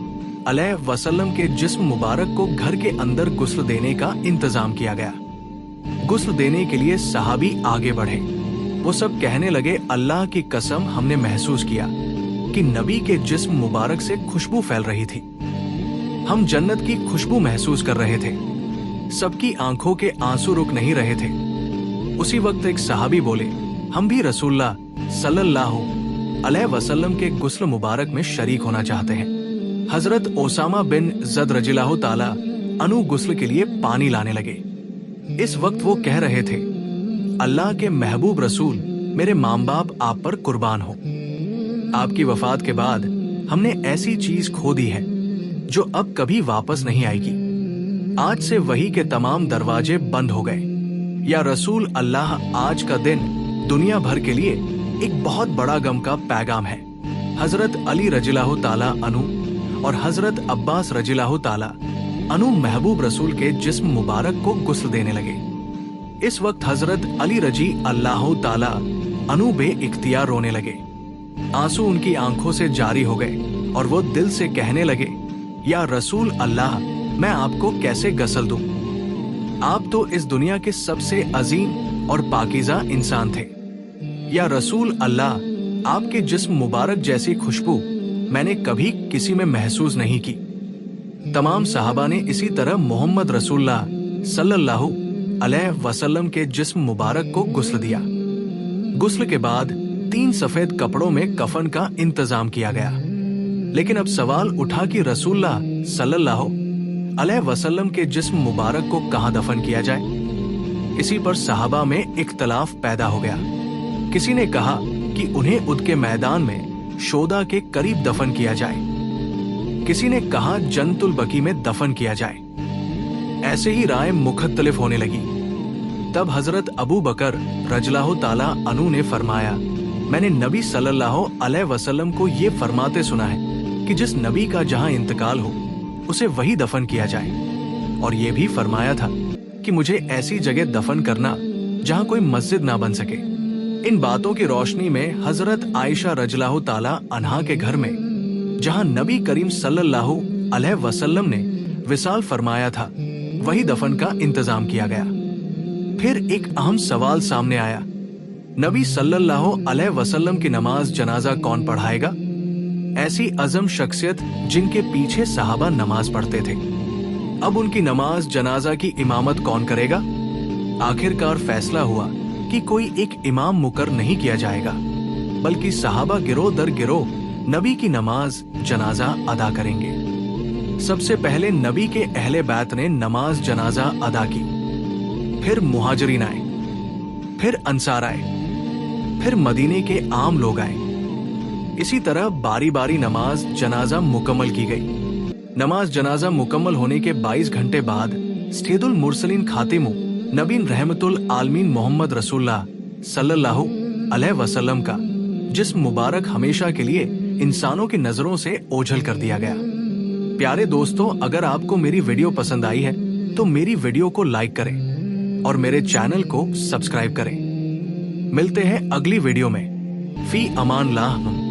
अलैहि वसल्लम के जिस्म मुबारक को घर के अंदर गुस्ल देने का इंतजाम किया गया। गुस्ल देने के लिए सहाबी आगे बढ़े। वो सब कहने लगे, अल्लाह की कसम, हमने महसूस किया कि नबी के जिस्म मुबारक से खुशबू फैल रही थी। हम जन्नत की खुशबू महसूस कर रहे थे। सबकी आंखों के आंसू रुक नहीं रहे थे। उसी वक्त एक सहाबी बोले, हम भी रसूलुल्लाह सल्लल्लाहु अलैहि वसल्लम के गुस्ल मुबारक में शरीक होना चाहते हैं। हजरत ओसामा बिन ज़द रज़ियल्लाहु ताला अन्हु गुस्ल के लिए पानी लाने लगे। इस वक्त वो कह रहे थे, अल्लाह के महबूब रसूल, मेरे माँ बाप आप पर कुर्बान हो। आपकी वफात के बाद हमने ऐसी चीज खो दी है जो अब कभी वापस नहीं आएगी। आज से वही के तमाम दरवाजे बंद हो गए। या रसूल अल्लाह, आज का दिन दुनिया भर के लिए एक बहुत बड़ा गम का पैगाम है। हजरत अली रज़ियल्लाहु ताला अन्हु और हजरत अब्बास रज़ियल्लाहु ताला अन्हु महबूब रसूल के जिस्म मुबारक को गुस्ल देने लगे। इस वक्त हजरत अली रजी अल्लाह ताला अन्हु बे इख्तियार रोने लगे। आंसू उनकी आंखों से जारी हो गए और वो दिल से कहने लगे, या रसूल अल्लाह, मैं आपको कैसे गसल दूं? आप तो इस दुनिया के सबसे अजीम और पाकीज़ा इंसान थे। या रसूल अल्लाह, आपके जिस्म मुबारक जैसी खुशबू मैंने कभी किसी में महसूस नहीं की। तमाम सहाबा ने इसी तरह मोहम्मद रसूलुल्लाह सल्लल्लाहु अलैहि वसल्लम के जिस्म मुबारक को गुस्ल दिया। गुस्ल के बाद 3 सफेद कपड़ों में कफन का इंतजाम किया गया। लेकिन अब सवाल उठा कि रसूलुल्लाह सल्लल्लाहु अलैहि वसल्लम के जिस्म मुबारक को कहां दफन किया जाए। इसी पर सहाबा में इख्तलाफ पैदा हो गया। किसी ने कहा कि उन्हें उद के मैदान में शोदा के करीब दफन किया जाए। किसी ने कहा जन्नतुल बकी में दफन किया जाए। ऐसे ही राय मुख्तलिफ होने लगी। तब हजरत अबू बकर रज़ियल्लाहु ताला अन्हु ने फरमाया, मैंने नबी सल्लल्लाहु अलैहि वसल्लम को ये फरमाते सुना है कि जिस नबी का जहां इंतकाल हो उसे वही दफन किया जाए। और ये भी फरमाया था कि मुझे ऐसी जगह दफन करना जहां कोई मस्जिद ना बन सके। इन बातों की रोशनी में हजरत आयशा रज़ियल्लाहु ताला अन्हा के घर में, जहां नबी करीम सल्लल्लाहु अलैहि वसल्लम ने विसाल फरमाया था, वही दफन का इंतजाम किया गया। फिर एक अहम सवाल सामने आया नबी सल्लल्लाहु अलैहि वसल्लम की नमाज जनाजा कौन पढ़ाएगा? ऐसी अज़म शख्सियत जिनके पीछे सहाबा नमाज पढ़ते थे, अब उनकी नमाज जनाजा की इमामत कौन करेगा? आखिरकार फैसला हुआ कि कोई एक इमाम मुकर नहीं किया जाएगा, बल्कि सहाबा गिरोह दर गिरोह नबी की नमाज जनाजा अदा करेंगे। सबसे पहले नबी के अहले बैत ने नमाज जनाजा अदा की, फिर मुहाजिरीन आए, फिर अंसार आए, फिर मदीने के आम लोग आए। इसी तरह बारी बारी नमाज जनाजा मुकम्मल की गई। नमाज जनाजा मुकम्मल होने के 22 घंटे बाद सैयदुल मुरसलीन खातिमु नबीन रहमतुल आलमीन मोहम्मद रसूलुल्लाह सल्लल्लाहु अलैहि वसल्लम का जिस्म मुबारक हमेशा के लिए इंसानों की नजरों से ओझल कर दिया गया। प्यारे दोस्तों, अगर आपको मेरी वीडियो पसंद आई है तो मेरी वीडियो को लाइक करें और मेरे चैनल को सब्सक्राइब करें। मिलते हैं अगली वीडियो में। फी अमान अल्लाह।